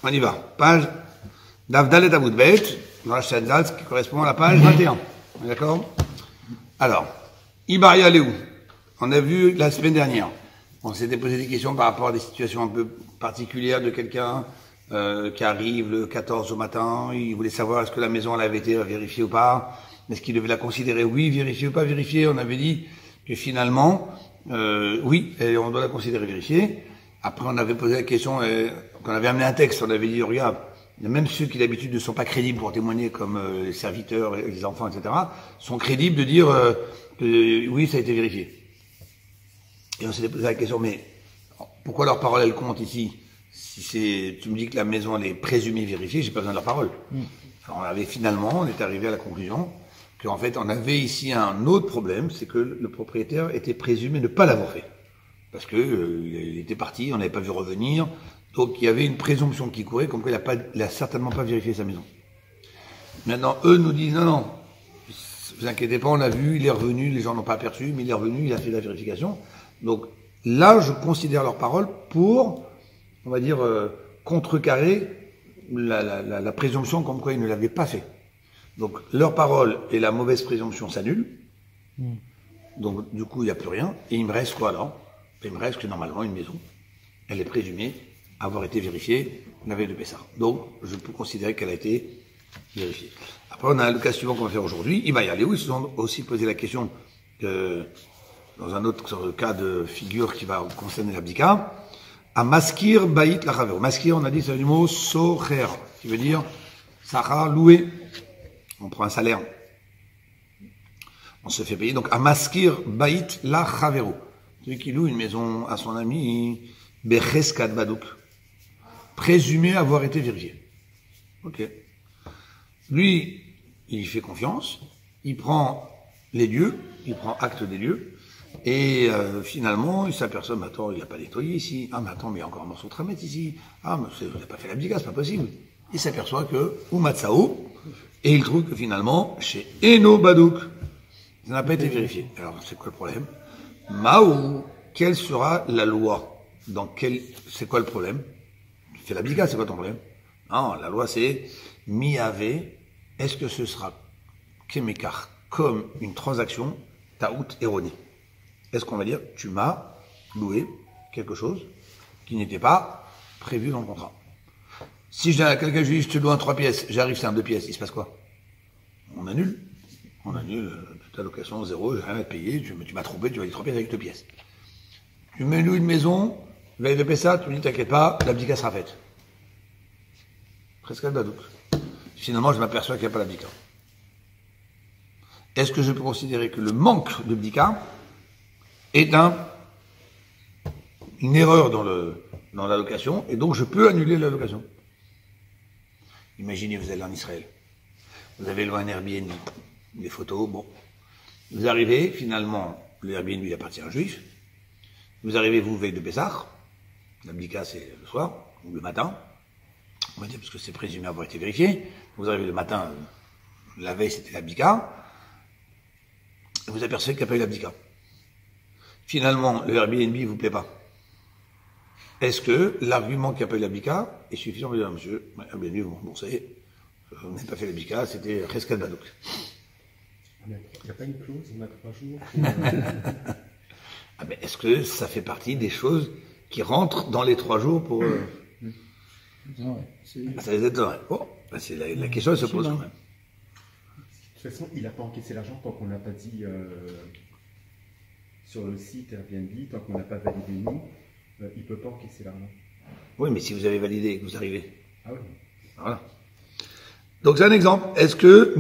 On y va. Page d'Avdalet Aboudbet, dans la Shadzal, qui correspond à la page 21. D'accord? Alors, Ibaria Léou. On a vu la semaine dernière. On s'était posé des questions par rapport à des situations un peu particulières de quelqu'un qui arrive le 14 au matin. Il voulait savoir est-ce que la maison elle avait été vérifiée ou pas. Est-ce qu'il devait la considérer oui, vérifiée ou pas vérifiée. On avait dit que finalement, oui, et on doit la considérer vérifiée. Après, on avait posé la question, qu'on avait amené un texte, on avait dit, regarde, même ceux qui d'habitude ne sont pas crédibles pour témoigner, comme les serviteurs, les enfants, etc., sont crédibles de dire oui, ça a été vérifié. Et on s'était posé la question, mais pourquoi leur parole, elle compte ici? Si tu me dis que la maison, elle est présumée vérifiée, j'ai pas besoin de leur parole. Alors, on est arrivé à la conclusion qu'en fait, on avait ici un autre problème, c'est que le propriétaire était présumé ne pas l'avoir fait. Parce que il était parti, on n'avait pas vu revenir, donc il y avait une présomption qui courait, comme quoi il a certainement pas vérifié sa maison. Maintenant, eux nous disent, non, vous inquiétez pas, on l'a vu, il est revenu, les gens n'ont pas aperçu, mais il est revenu, il a fait la vérification. Donc là, je considère leurs paroles pour, on va dire, contrecarrer la présomption comme quoi ils ne l'avaient pas fait. Donc leur parole et la mauvaise présomption s'annulent. Donc du coup, il n'y a plus rien. Et il me reste quoi alors? Il me reste que normalement une maison, elle est présumée avoir été vérifiée la veille de Pessah. Donc je peux considérer qu'elle a été vérifiée. Après, on a le cas suivant qu'on va faire aujourd'hui. Il va y aller où ils se sont aussi posé la question que dans un autre cas de figure qui va concerner l'abdika, à maskir baït la chaver. Maskir, on a dit, c'est le mot socher, qui veut dire sahar loué. On prend un salaire. On se fait payer. Donc, à maskir baït la chaver. Celui qui loue une maison à son ami, becheskat badouk, présumé avoir été vérifié. Ok. Lui, il fait confiance, il prend les lieux, il prend acte des lieux, et finalement, il s'aperçoit, mais attends, il n'a pas nettoyé ici. Ah, mais attends, mais il y a encore un morceau de tramette ici. Ah, mais il n'a pas fait l'abdika, c'est pas possible. Il s'aperçoit que, ou Matsao, et il trouve que finalement, chez Eno Badouk, ça n'a pas été vérifié. Alors, c'est quoi le problème? Maou, quelle sera la loi? C'est quoi le problème? Tu fais l'abdika, c'est quoi ton problème? Non, la loi c'est, miave, est-ce que ce sera kemekar, comme une transaction, taout erronée? Est-ce qu'on va dire, tu m'as loué quelque chose qui n'était pas prévu dans le contrat? Si je dis à quelqu'un, je lui dis, je te loue un 3 pièces, j'arrive, c'est un 2 pièces, il se passe quoi? On annule. On annule toute allocation 0, j'ai rien à te payer, tu m'as trompé, tu m'as dit 3 pièces avec 2 pièces. Tu me loues une maison, veille de Pessah, tu me dis, t'inquiète pas, l'abdika sera faite. Presque le badouk. Finalement, je m'aperçois qu'il n'y a pas l'abdika. Est-ce que je peux considérer que le manque d'abdika est une erreur dans l'allocation, et donc je peux annuler l'allocation? Imaginez, vous allez en Israël. Vous avez loué un Airbnb, des photos, bon. Vous arrivez, finalement, le Airbnb appartient à un juif. Vous arrivez, vous, veille de Pessah. L'abdika, c'est le soir, ou le matin. On va dire, parce que c'est présumé avoir été vérifié. Vous arrivez le matin, la veille, c'était l'abdika. Vous apercevez qu'il n'y a pas eu l'abdika. Finalement, le Airbnb ne vous plaît pas. Est-ce que l'argument qu'il n'y a pas eu l'abdika est suffisant pour dire, monsieur, Airbnb, vous me remboursez, vous n'avez pas fait l'abdika, c'était Cheskat Badouk. Il n'y a pas une clause, on a 3 jours. Ah, mais est-ce que ça fait partie des choses qui rentrent dans les 3 jours pour... ça les aide, ouais. Bon, ben c'est la question, elle se pose quand même. De toute façon, il n'a pas encaissé l'argent tant qu'on ne l'a pas dit sur le site Airbnb, tant qu'on n'a pas validé nous, il ne peut pas encaisser l'argent. Oui, mais si vous avez validé et que vous arrivez. Ah oui. Voilà. Donc c'est un exemple. Est-ce que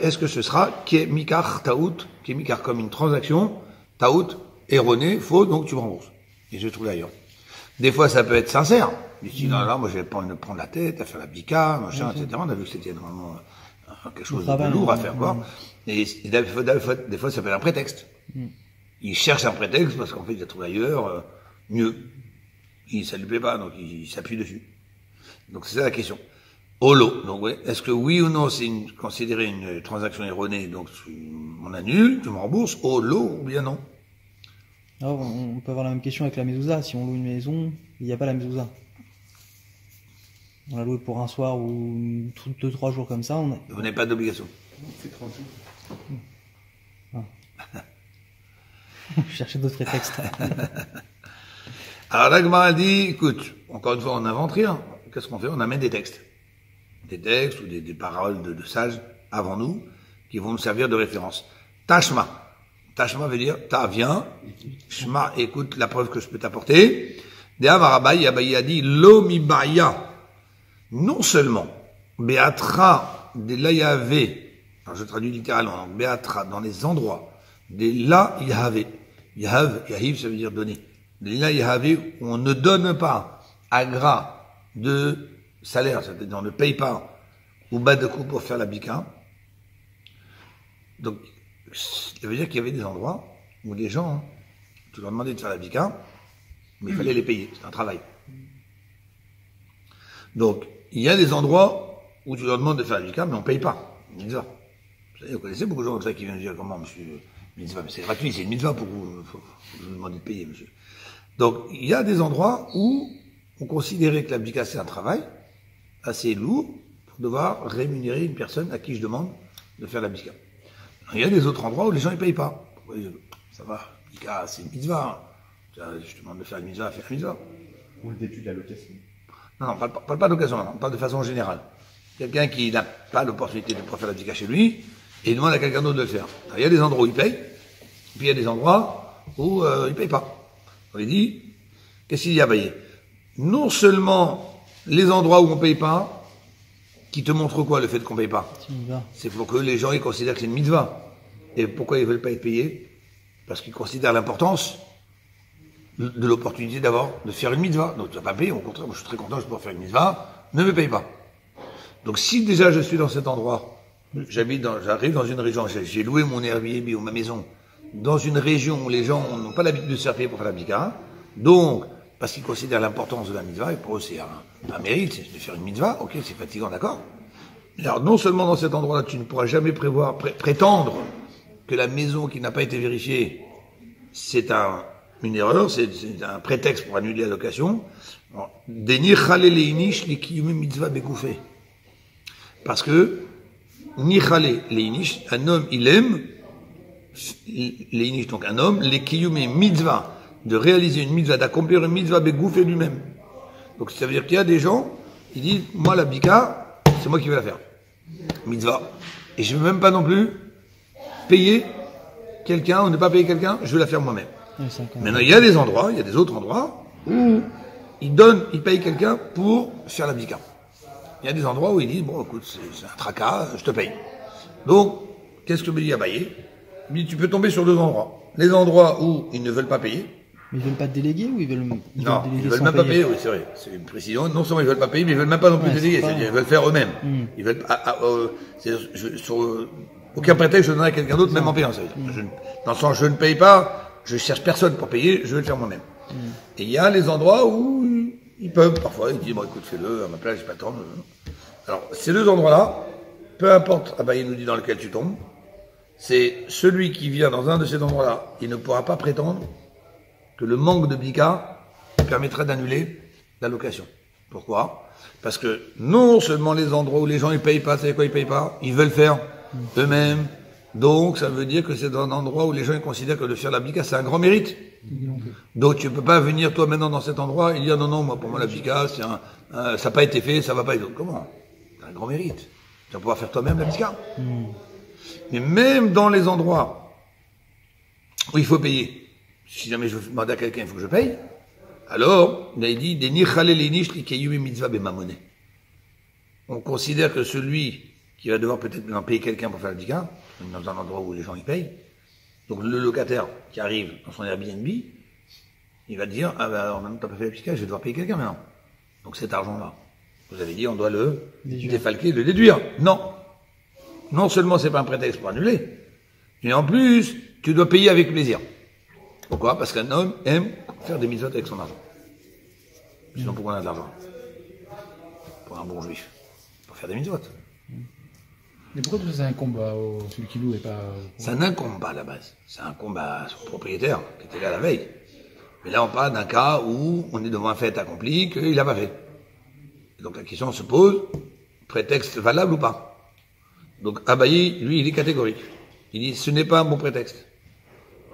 est-ce que ce sera mikar taout, mikar comme une transaction, taout, erroné, faux, donc tu me rembourses. Et je trouve ailleurs. Des fois, ça peut être sincère. Il dit, non, moi, je vais pas me prendre la tête à faire la bika, machin, etc. On a vu que c'était vraiment quelque chose de lourd à faire, quoi. Et des fois, ça peut être un prétexte. Il cherche un prétexte parce qu'en fait, il a trouvé ailleurs mieux. Ça lui plaît pas, donc il s'appuie dessus. Donc c'est ça la question. Holo. Donc ouais, est-ce que oui ou non c'est considéré une transaction erronée, donc on annule, tu me rembourses, holo ou bien non? Alors, on peut avoir la même question avec la mezouza. Si on loue une maison, il n'y a pas la mezouza. On l'a loué pour un soir ou 2-3 jours comme ça. Vous n'avez pas d'obligation. C'est 30 jours. Je cherchais d'autres prétextes. Alors la Gemara dit, écoute, encore une fois, on n'invente rien. Qu'est-ce qu'on fait? On amène des textes. Des textes ou des paroles de sages avant nous qui vont nous servir de référence. Tashma. Tashma veut dire, ta, viens. Shma, écoute la preuve que je peux t'apporter. De'avarabai, Abaye a dit, lo mi baya. Non seulement, Beatra de l'Ayave, alors je traduis littéralement, donc Beatra, dans les endroits, des la Yahave, Yahiv, ça veut dire donner, des la Yahave, où on ne donne pas à gras de salaire, c'est-à-dire on ne paye pas au bas de coup pour faire la bika. Donc, ça veut dire qu'il y avait des endroits où les gens, tu leur demandais de faire la bika, mais il fallait les payer, c'est un travail. Donc, il y a des endroits où tu leur demandes de faire la bika, mais on ne paye pas. Une mitzvah. Vous savez, vous connaissez beaucoup de gens comme ça qui viennent dire comment, monsieur, mitzvah, mais c'est gratuit, c'est une mitzvah pour vous, faut vous demander de payer, monsieur. Donc, il y a des endroits où on considérait que la bika c'est un travail assez lourd pour devoir rémunérer une personne à qui je demande de faire la bika. Il y a des autres endroits où les gens ne payent pas. Ça va, bika c'est une mitzvah. Je te demande de faire une mitzvah, fais la mitzvah. Ou le début de la location. Non, on parle pas d'occasion, on parle de façon générale. Quelqu'un qui n'a pas l'opportunité de pouvoir faire la bika chez lui, et il demande à quelqu'un d'autre de le faire. Alors, il y a des endroits où il paye, puis il y a des endroits où il paye pas. On lui dit, qu'est-ce qu'il y a, Baye? Non seulement les endroits où on paye pas, qui te montrent quoi, le fait qu'on paye pas? C'est pour que les gens ils considèrent que c'est une mitzvah. Et pourquoi ils veulent pas être payés? Parce qu'ils considèrent l'importance de l'opportunité d'avoir, de faire une mitzvah. Donc tu vas pas payer, au contraire, moi je suis très content, je peux faire une mitzvah, ne me paye pas. Donc si déjà je suis dans cet endroit, j'arrive dans une région, j'ai loué mon Airbnb ou ma maison, dans une région où les gens n'ont pas l'habitude de se faire payer pour faire la bika, donc, parce qu'ils considèrent l'importance de la mitzvah, et pour eux c'est un mérite, c'est de faire une mitzvah, ok, c'est fatigant, d'accord. Alors non seulement dans cet endroit-là, tu ne pourras jamais prétendre que la maison qui n'a pas été vérifiée, c'est une erreur, c'est un prétexte pour annuler la location. Parce que, nichale leinish, un homme, il aime, leinish, donc un homme, les kiyume mitzvah, de réaliser une mitzvah, d'accomplir une mitzvah begoufé lui-même. Donc ça veut dire qu'il y a des gens, ils disent, moi la bika, c'est moi qui vais la faire. Mitzvah. Et je ne veux même pas non plus payer quelqu'un ou ne pas payer quelqu'un, je vais la faire moi-même. Maintenant, il y a des endroits, il y a des autres endroits où ils payent quelqu'un pour faire la bika. Il y a des endroits où ils disent, bon, écoute, c'est un tracas, je te paye. Donc, qu'est-ce que me dit Abaye? Il dit, tu peux tomber sur deux endroits. Les endroits où ils ne veulent pas payer. Mais ils veulent pas te déléguer ou ils veulent veulent même pas payer, oui, c'est vrai. C'est une précision. Non seulement ils veulent pas payer, mais ils veulent même pas non plus déléguer. C'est-à-dire, ils veulent faire eux-mêmes. Ils veulent, sur aucun prétexte, je donnerai à quelqu'un d'autre, même en payant. Dans le sens, je ne paye pas, je cherche personne pour payer, je vais le faire moi-même. Et il y a les endroits où ils peuvent, parfois, ils disent, bon, écoute, fais-le, à ma place, j'ai pas le temps. Alors, ces deux endroits-là, peu importe, Abaye nous dit dans lequel tu tombes, c'est celui qui vient dans un de ces endroits-là, il ne pourra pas prétendre que le manque de bika permettrait d'annuler la location. Pourquoi? Parce que non seulement les endroits où les gens ils payent pas, c'est quoi ils payent pas, ils veulent faire eux-mêmes. Donc ça veut dire que c'est un endroit où les gens ils considèrent que de faire la bika c'est un grand mérite. Donc tu peux pas venir toi maintenant dans cet endroit et dire non moi pour moi la bika c'est ça n'a pas été fait, ça va pas être. Comment? C'est un grand mérite. Tu vas pouvoir faire toi-même la bika. Mais même dans les endroits où il faut payer, si jamais je veux demander à quelqu'un, il faut que je paye, alors, il a dit, on considère que celui qui va devoir peut-être maintenant payer quelqu'un pour faire le bika, dans un endroit où les gens y payent, donc le locataire qui arrive dans son Airbnb, il va dire, ah ben alors maintenant t'as pas fait le bika, je vais devoir payer quelqu'un maintenant. Donc cet argent-là, vous avez dit, on doit le défalquer, le déduire. Non. Non seulement c'est pas un prétexte pour annuler, mais en plus, tu dois payer avec plaisir. Pourquoi? Parce qu'un homme aime faire des mitzvot avec son argent. Sinon, pourquoi on a de l'argent? Pour un bon juif. Pour faire des mitzvot. Mais pourquoi tout ça c'est un combat celui qui loue et pas... Ça n'incombe pas à la base. C'est un combat à son propriétaire, qui était là la veille. Mais là, on parle d'un cas où on est devant un fait accompli qu'il n'a pas fait. Et donc la question se pose, prétexte valable ou pas? Donc Abaye, lui, il est catégorique. Il dit, ce n'est pas un bon prétexte.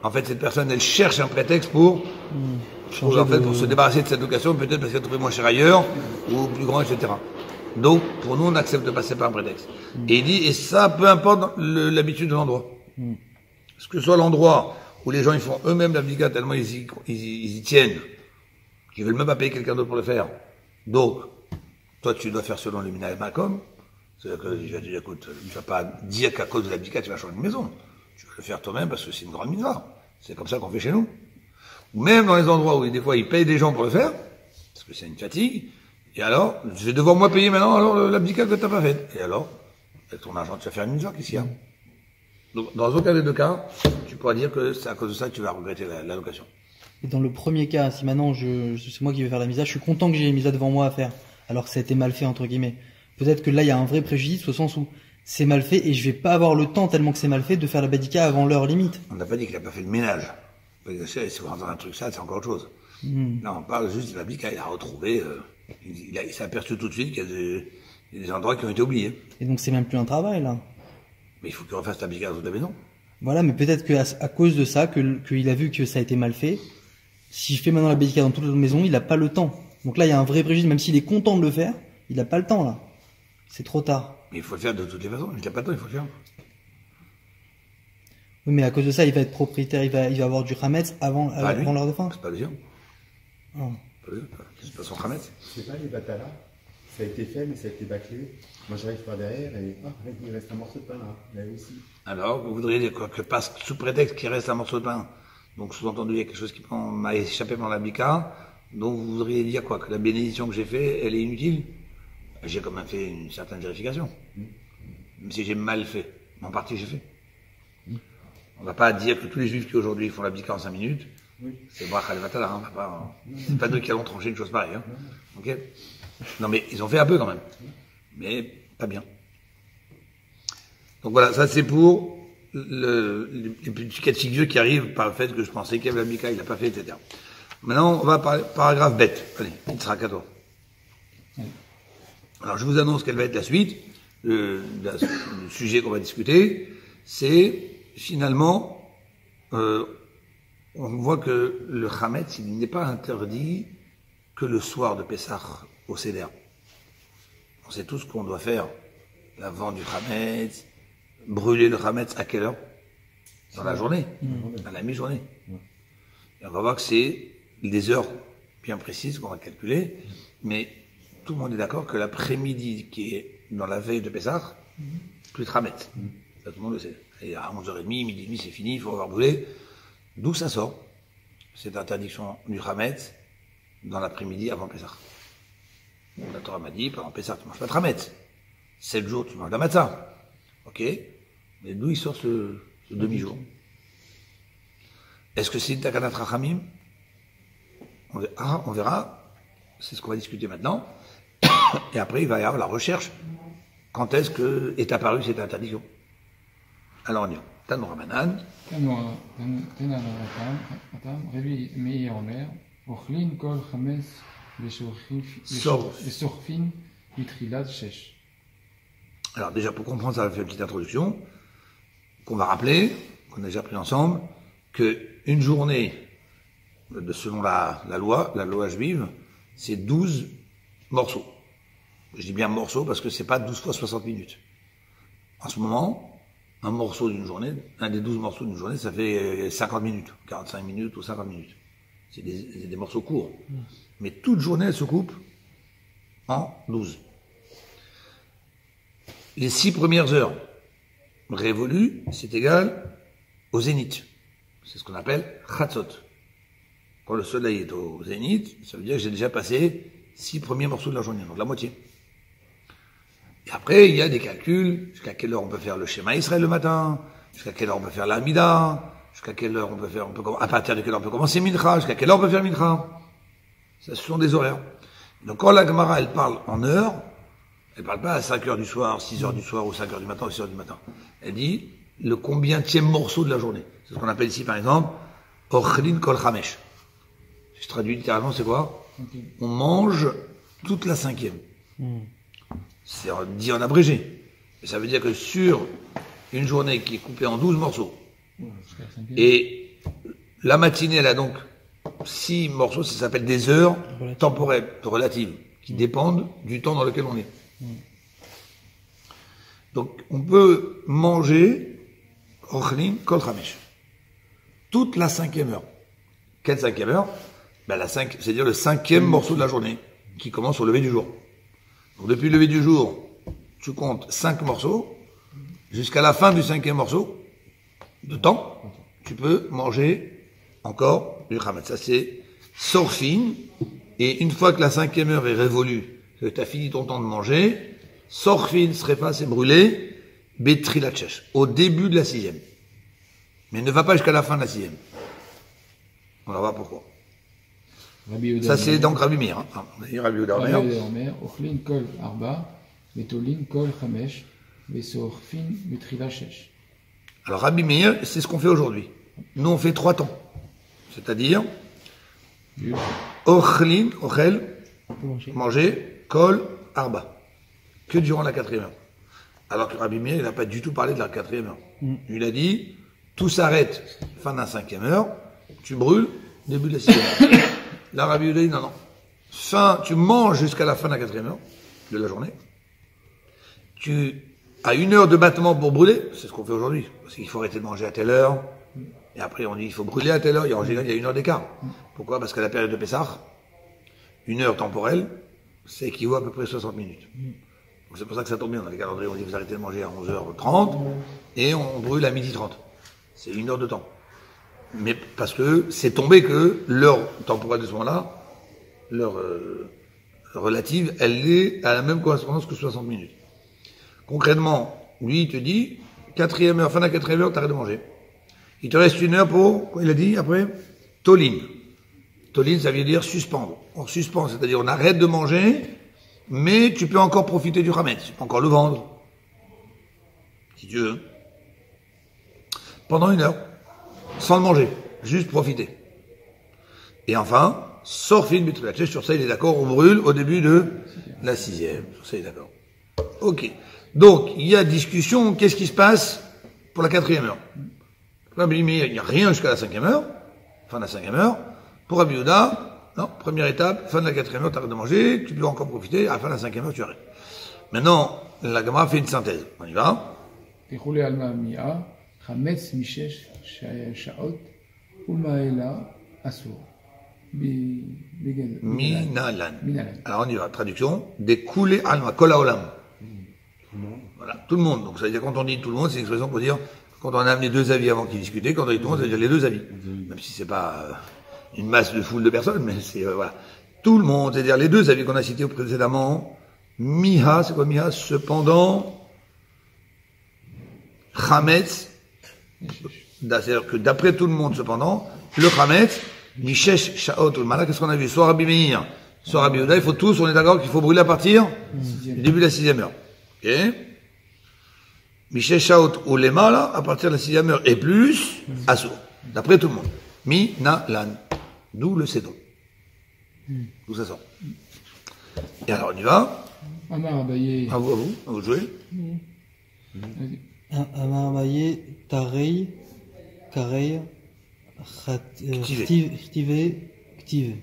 En fait, cette personne, elle cherche un prétexte pour se débarrasser de cette location, peut-être parce qu'elle a trouvé moins cher ailleurs, ou plus grand, etc. Donc, pour nous, on accepte de passer par un prétexte. Et il dit, et ça, peu importe l'habitude de l'endroit. Parce que ce soit l'endroit où les gens, ils font eux-mêmes l'abdicat tellement ils y tiennent, qu'ils veulent même pas payer quelqu'un d'autre pour le faire. Donc, toi, tu dois faire selon le Mina et Malcolm. C'est-à-dire que, je vais dire, écoute, tu vas pas dire qu'à cause de l'abdicat, tu vas changer de maison. Tu vas le faire toi-même parce que c'est une grande mitzvah. C'est comme ça qu'on fait chez nous. Ou même dans les endroits où, des fois, ils payent des gens pour le faire, parce que c'est une fatigue. Et alors, je vais devoir moi payer maintenant, alors, l'abdicat que t'as pas fait. Et alors, avec ton argent, tu vas faire une mitzvah, qu'est-ce qu'il y a? Donc, dans aucun des deux cas, tu pourras dire que c'est à cause de ça que tu vas regretter la location. Et dans le premier cas, si maintenant c'est moi qui vais faire la misa, je suis content que j'ai les misas devant moi à faire, alors que ça a été mal fait, entre guillemets. Peut-être que là, il y a un vrai préjudice au sens où c'est mal fait et je vais pas avoir le temps, tellement que c'est mal fait, de faire la badika avant l'heure limite. On n'a pas dit qu'il n'a pas fait le ménage. Si on rentre dans un truc ça, c'est encore autre chose. Là, on parle juste de la badika, il a retrouvé, il s'est aperçu tout de suite qu'il y a des endroits qui ont été oubliés. Et donc c'est même plus un travail, là. Mais il faut qu'il refasse la badika dans toute la maison. Voilà, mais peut-être à cause de ça, qu'il a vu que ça a été mal fait, si je fais maintenant la badika dans toute la maison, il a pas le temps. Donc là, il y a un vrai préjudice, même s'il est content de le faire, il a pas le temps, là. C'est trop tard. Mais il faut le faire de toutes les façons. Il n'a pas le temps, il faut le faire. Oui, mais à cause de ça, il va être propriétaire, il va avoir du Hametz avant l'heure de fin. C'est pas le sien. Ah. C'est pas son Hametz. C'est pas les batalas. Ça a été fait, mais ça a été bâclé. Moi, j'arrive par derrière et il reste un morceau de pain là. Là aussi. Alors, vous voudriez dire quoi? Que passe sous prétexte qu'il reste un morceau de pain. Donc, sous-entendu, il y a quelque chose qui m'a échappé pendant la bika. Donc, vous voudriez dire quoi? Que la bénédiction que j'ai faite, elle est inutile? J'ai quand même fait une certaine vérification. Même si j'ai mal fait. Mais en partie, j'ai fait. On va pas dire que tous les juifs qui aujourd'hui font l'abdicat en 5 minutes, c'est bracha levatala, hein. C'est pas nous qui allons trancher une chose pareille, hein. Ok? Non, mais ils ont fait un peu quand même. Mais pas bien. Donc voilà, ça c'est pour les petits cas de figure qui arrivent par le fait que je pensais qu'il y avait l'abdicat, il l'a pas fait, etc. Maintenant, on va parler paragraphe bête. Allez, il sera qu'à toi. Alors, je vous annonce quelle va être la suite. Le sujet qu'on va discuter, c'est finalement, on voit que le Hametz, il n'est pas interdit que le soir de Pessah au Seder. On sait tous qu'on doit faire la vente du Hametz, brûler le Hametz à quelle heure? Dans la journée, à la mi-journée. Et on va voir que c'est des heures bien précises qu'on va calculer, mais tout le monde est d'accord que l'après-midi qui est dans la veille de Pessah, plus de Hametz. Ça, tout le monde le sait. Et à 11h30, midi et demi, c'est fini, il faut avoir brûlé. D'où ça sort, cette interdiction du Hametz dans l'après-midi avant Pessah. La Torah m'a dit, pendant Pessah, tu manges pas de Hametz. 7 jours, tu manges de la matzah. Ok? Mais d'où il sort ce demi-jour? Est-ce que c'est une takanat rachamim? On verra. C'est ce qu'on va discuter maintenant. Et après, il va y avoir la recherche. Quand est-ce que est apparue cette interdiction? Alors on y va. Tano Ramanan. תן על התם, רבי מאיר אומר, אוכלים כל חמץ ושורפין בתחילת 6. Alors déjà pour comprendre ça, on va faire une petite introduction, qu'on va rappeler, qu'on a déjà pris ensemble, que une journée, selon la loi juive, c'est 12 morceaux. Je dis bien morceaux parce que c'est pas 12 fois 60 minutes. En ce moment, un morceau d'une journée, un des 12 morceaux d'une journée, ça fait 50 minutes, 45 minutes ou 50 minutes. C'est des morceaux courts. Mais toute journée, elle se coupe en 12. Les 6 premières heures révolues, c'est égal au zénith. C'est ce qu'on appelle chatzot. Quand le soleil est au zénith, ça veut dire que j'ai déjà passé 6 premiers morceaux de la journée, donc la moitié. Et après, il y a des calculs, jusqu'à quelle heure on peut faire le schéma Israël le matin, jusqu'à quelle heure on peut faire l'Amida, jusqu'à quelle heure à partir de quelle heure on peut commencer Mincha, jusqu'à quelle heure on peut faire Mincha. Ça, ce sont des horaires. Donc quand la Gemara, elle parle en heures, elle parle pas à 5 heures du soir, 6 heures du soir, ou 5 heures du matin, ou 6 heures du matin. Elle dit le combienième morceau de la journée. C'est ce qu'on appelle ici, par exemple, Ochlin Kol Chamesh. Je traduis littéralement, c'est quoi? Ok. On mange toute la cinquième. C'est dit en abrégé. Et ça veut dire que sur une journée qui est coupée en 12 morceaux, Jusqu'à la cinquième. et la matinée, elle a donc 6 morceaux, ça s'appelle des heures temporelles, relatives, qui dépendent du temps dans lequel on est. Donc, on peut manger Ochlin Kol Chamesh. Toute la cinquième heure. Quelle cinquième heure? Ben, c'est-à-dire le cinquième morceau de la journée, qui commence au lever du jour. Donc, depuis le lever du jour, tu comptes 5 morceaux, jusqu'à la fin du cinquième morceau de temps, tu peux manger encore du Chametz. Ça, c'est Sorfin. Et une fois que la cinquième heure est révolue, que tu as fini ton temps de manger, Sorfin, Srefa, c'est brûlé, Betri la Tchèche, au début de la sixième. Mais ne va pas jusqu'à la fin de la sixième. On va voir pourquoi. Rabbi Yehuda Ça, c'est Omer. donc Rabbi Meir. Hein. Rabbi Yehuda Rabbi Omer. Yehuda Omer, Ochlin Kol Arba, Betolin Kol Chamesh, Vesorfin Betrila Shesh. Alors, Rabbi Meir, c'est ce qu'on fait aujourd'hui. Nous, on fait 3 temps. C'est-à-dire, Ochlin, Ochel, manger, Kol, Arba. Que durant la 4e heure. Alors que Rabbi Meir, il n'a pas du tout parlé de la 4e heure. Il a dit, tout s'arrête, fin de la 5e heure, tu brûles, début de la 6e heure. Là, Rabbi Yehuda dit, non, non. Tu manges jusqu'à la fin de la 4e heure de la journée. Tu as 1 heure de battement pour brûler, c'est ce qu'on fait aujourd'hui. Parce qu'il faut arrêter de manger à telle heure. Et après, on dit, il faut brûler à telle heure. Et en général, il y a 1 heure d'écart. Pourquoi? Parce qu'à la période de Pessah, 1 heure temporelle, ça équivaut à peu près 60 minutes. Donc c'est pour ça que ça tombe bien. Dans les calendriers, on dit, vous arrêtez de manger à 11h30 et on brûle à 12h30. C'est 1 heure de temps. Mais parce que c'est tombé que l'heure temporelle de ce moment-là, l'heure relative, elle est à la même correspondance que 60 minutes. Concrètement, lui, il te dit, 4e heure, fin de la 4e heure, t'arrêtes de manger. Il te reste 1 heure pour, quoi il a dit après? Tolin. Tolin, ça veut dire suspendre. On suspend, c'est-à-dire on arrête de manger, mais tu peux encore profiter du Chametz. Tu peux encore le vendre. Si tu veux. Pendant 1 heure. Sans le manger. Juste profiter. Et enfin, Sorfin Betulache, sur ça il est d'accord, on brûle au début de la 6e. Sur ça il est d'accord. Ok. Donc, il y a discussion, qu'est-ce qui se passe pour la 4e heure? Rabbi Meir, il n'y a rien jusqu'à la 5e heure, fin de la 5e heure. Pour Rabbi Yehuda, non, première étape, fin de la 4e heure, tu arrêtes de manger, tu peux encore profiter, à la fin de la 5e heure, tu arrêtes. Maintenant, la Gemara fait une synthèse. On y va? Techule Alma Mia, Chametz Mishesh Shaot, Umaela Asur. Minalan. Minalan. Alors on y va, traduction, des coulées alma, kola olam. Voilà, tout le monde. Donc ça veut dire, quand on dit tout le monde, c'est une expression pour dire, quand on a amené 2 avis avant qu'ils discutaient, quand on dit tout le monde, ça veut dire les 2 avis. Même si c'est pas une masse de foule de personnes, mais c'est, voilà. Tout le monde, c'est-à-dire les 2 avis qu'on a cités précédemment. Miha, c'est quoi Miha? Cependant, Chametz, c'est-à-dire que d'après tout le monde, cependant, le Chametz, Mishesh Shaot ou Malak, qu'est-ce qu'on a vu? Soit Rabbi Meir, soit Rabbi Yehuda, il faut tous, on est d'accord qu'il faut brûler à partir du début de la 6e heure. Ok? Mishesh Shaot ou Lema, là, à partir de la 6e heure et plus, Assour. D'après tout le monde. Mi, na, lan. D'où le sédon. D'où ça sort. Et alors, on y va. Amar Abaye. À vous de jouer. Vas-y. Amar Abaye, Tarei, Karei, Chtive, Ktive.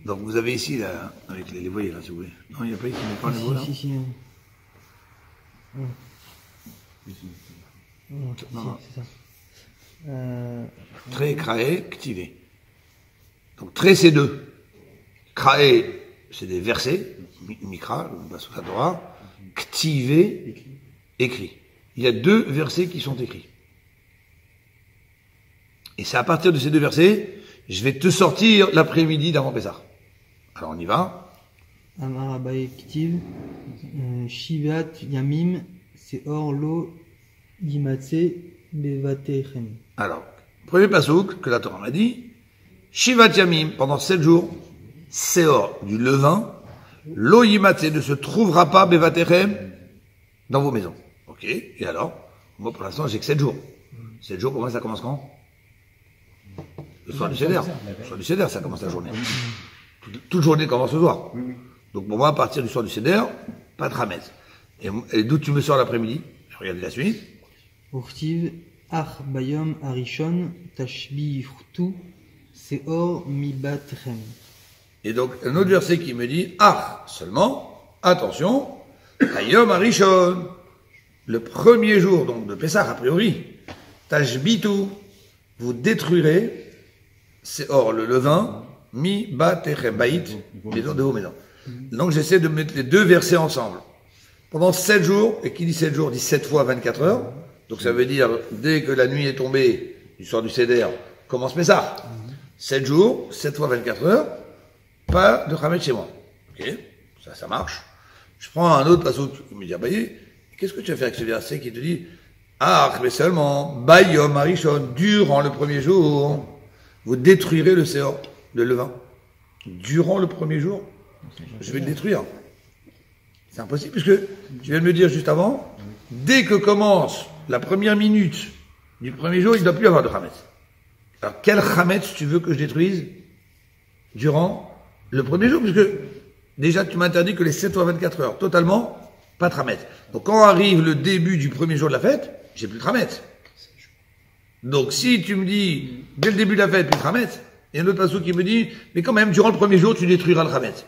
Donc, vous avez ici, là, avec les voyez, là, si vous voulez. Non, il n'y a pas ici, mais pas les voix, là. Si. Non. C'est ça. Très, kraé, ktivé. Donc, très, c'est 2. Kraé, c'est des versets, mikra, la Torah. Ktivé, écrit. Il y a 2 versets qui sont écrits. Et c'est à partir de ces 2 versets, je vais te sortir l'après-midi d'avant Pessah. Alors, on y va. Amar Abaye, Ktive, Shivat Yamim, Seor Lo Yimatse Bevatechem. Alors, premier pasouk que la Torah m'a dit, Shivat Yamim, pendant 7 jours, Seor, du levain, Lo Yimatse ne se trouvera pas Bevatechem dans vos maisons. Ok, et alors, moi pour l'instant j'ai que 7 jours. 7 jours, pour moi ça commence quand? Le soir du Seder. Le soir du Seder, ça commence la journée. Toute journée commence le soir. Oui, oui. Donc pour moi, à partir du soir du Seder, pas de Hametz. Et d'où tu me sors l'après-midi? Je regarde la suite. Urtiv, Ach Bayom Arishon, Tashbihtu, Seor Mibatchem. Et donc, un autre verset qui me dit, seulement, attention, Hayom Arishon, le premier jour, donc, de Pessah, a priori, Tashbitu, vous détruirez, c'est or, le levain, mi batechem, baït, maison de vos maisons. Donc, j'essaie de mettre les deux versets ensemble. Pendant 7 jours, et qui dit 7 jours, dit 7 fois 24 heures, donc ça veut dire, dès que la nuit est tombée, du soir du Seder, commence Pessah. 7 jours, 7 fois 24 heures, pas de Hametz chez moi. Ok, ça marche. Je prends un autre passage qui me dit, qu'est-ce que tu vas faire avec ce verset qui te dit, mais seulement, Bayom Arishon, durant le premier jour, vous détruirez le Séor, le levain. Durant le premier jour, je vais le détruire. C'est impossible, puisque tu viens de me dire juste avant, dès que commence la première minute du premier jour, il ne doit plus y avoir de Hametz. Alors, quel Hametz tu veux que je détruise durant le premier jour, puisque déjà tu m'interdis que les 7 ou 24 heures, totalement, pas de Hametz. Donc quand arrive le début du premier jour de la fête, j'ai plus de Hametz. Donc si tu me dis, dès le début de la fête, plus de Hametz, il y a un autre passage qui me dit, mais quand même, durant le premier jour, tu détruiras le Hametz.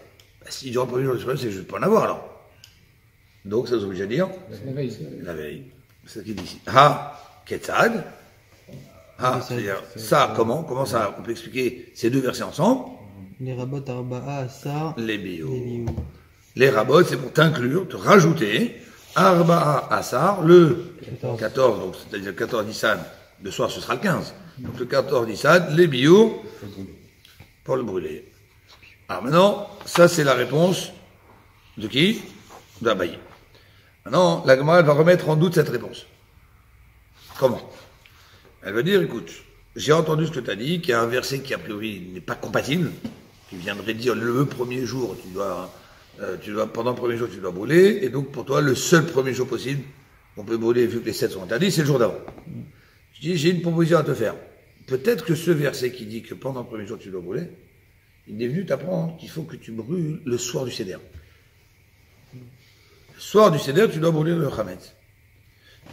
Si durant le premier jour, c'est que je ne peux pas en avoir alors. Donc ça nous oblige à dire, La veille. la veille. C'est ce qu'il dit ici. Ketzad. C'est-à-dire, ça, comment ça, on peut expliquer ces deux versets ensemble? Les rabots Arba'a Asar, Les bio. les Biou. Les rabots, c'est pour t'inclure, te rajouter, Arba'a Asar, le 14, donc c'est-à-dire le 14 Nissan, le soir ce sera le 15. Donc le 14 Nissan, les bio, pour le brûler. Alors maintenant, ça c'est la réponse de qui? D'Abaye. Maintenant, la Gemara va remettre en doute cette réponse. Comment? Elle va dire, écoute, j'ai entendu ce que tu as dit, qu'il y a un verset qui a priori n'est pas compatible, qui viendrait dire le premier jour, tu dois pendant le premier jour tu dois brûler, et donc pour toi le seul premier jour possible qu'on peut brûler vu que les 7 sont interdits, c'est le jour d'avant. Je dis, j'ai une proposition à te faire. Peut-être que ce verset qui dit que pendant le premier jour tu dois brûler, il est venu t'apprendre qu'il faut que tu brûles le soir du Seder. Le soir du Seder, tu dois brûler le Hametz.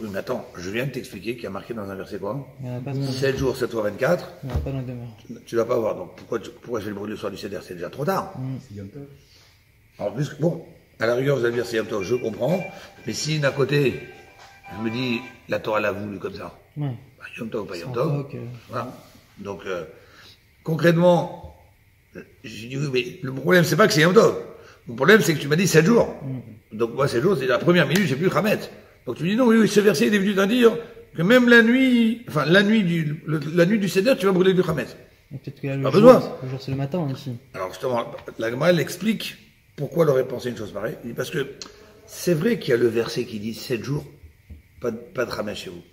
Oui, mais attends, je viens de t'expliquer qu'il y a marqué dans un verset quoi? Il n'y en a pas dans 7 jours, 7 fois 24. il y en a pas dans le demeure. Tu ne vas pas avoir. Donc pourquoi je vais le brûler le soir du Seder? C'est déjà trop tard. C'est Yom Tov. En plus, bon, à la rigueur, vous allez me dire c'est Yom Tov, je comprends. Mais si d'un côté, je me dis, la Torah l'a voulu comme ça. Ouais. Bah, Yom Tov ou pas Yom Sans Tov. rock, Voilà. Donc, concrètement, j'ai dit oui, mais le problème, c'est pas que c'est Yom Tov. Mon problème, c'est que tu m'as dit 7 jours. Donc, moi, 7 jours, c'est la première minute, j'ai plus le Hametz. Donc, tu me dis non, oui, ce verset, il est venu t'en dire que même la nuit, enfin, la nuit du Seder, tu vas brûler du Hametz. Et peut-être que là, Pas besoin. le jour c'est le matin ici. Alors justement, la Gemara, elle explique pourquoi elle aurait pensé une chose pareille. Il dit parce que c'est vrai qu'il y a le verset qui dit 7 jours, pas de Hametz chez vous.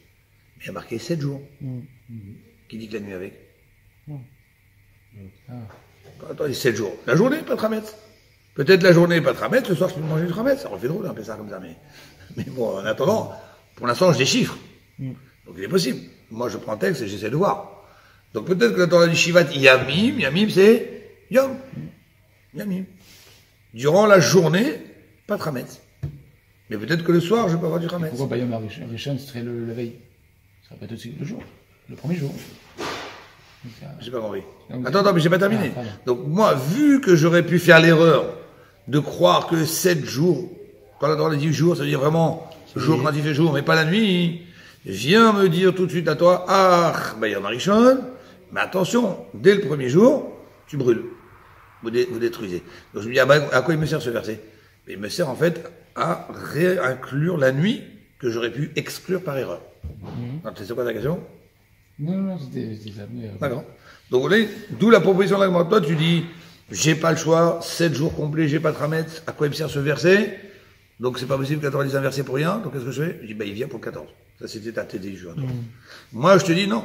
Mais il y a marqué 7 jours. Qui dit que la nuit avec? Attends, il dit 7 jours. La journée, pas de Hametz. Peut-être la journée, pas de Hametz, le soir, je peux manger du Hametz. Ça aurait fait drôle, un peu ça comme ça. Mais bon, en attendant, pour l'instant, je déchiffre. Donc il est possible. Moi, je prends le texte et j'essaie de voir. Donc peut-être que la Torah dit Shivat Yamim, Yamim c'est Yom. Yamim. Durant la journée, pas de Hametz. Mais peut-être que le soir, je peux avoir du Hametz. Pourquoi Bayom Arishon serait la veille? Ce serait peut-être aussi le jour, le premier jour. Donc, J'ai pas compris. Donc, Attends, mais j'ai pas terminé. pardon. Donc moi, vu que j'aurais pu faire l'erreur de croire que 7 jours, quand la Torah dit jours, ça veut dire vraiment jour quand il fait jour, mais pas la nuit, viens me dire tout de suite à toi, Bayom Arishon, mais attention, dès le premier jour, tu brûles. Vous détruisez. Donc je me dis, à quoi il me sert ce verset? Mais il me sert en fait à réinclure la nuit que j'aurais pu exclure par erreur. C'est quoi ta question? Non, c'était ça. D'accord. Donc d'où la proposition de la toi tu dis, j'ai pas le choix, 7 jours complets, j'ai pas de Hametz, à quoi il me sert ce verset? Donc c'est pas possible que la Torah dise un verset pour rien, donc qu'est-ce que je fais? Je dis, il vient pour le 14. Ça c'était ta tête des jours. Moi je te dis non.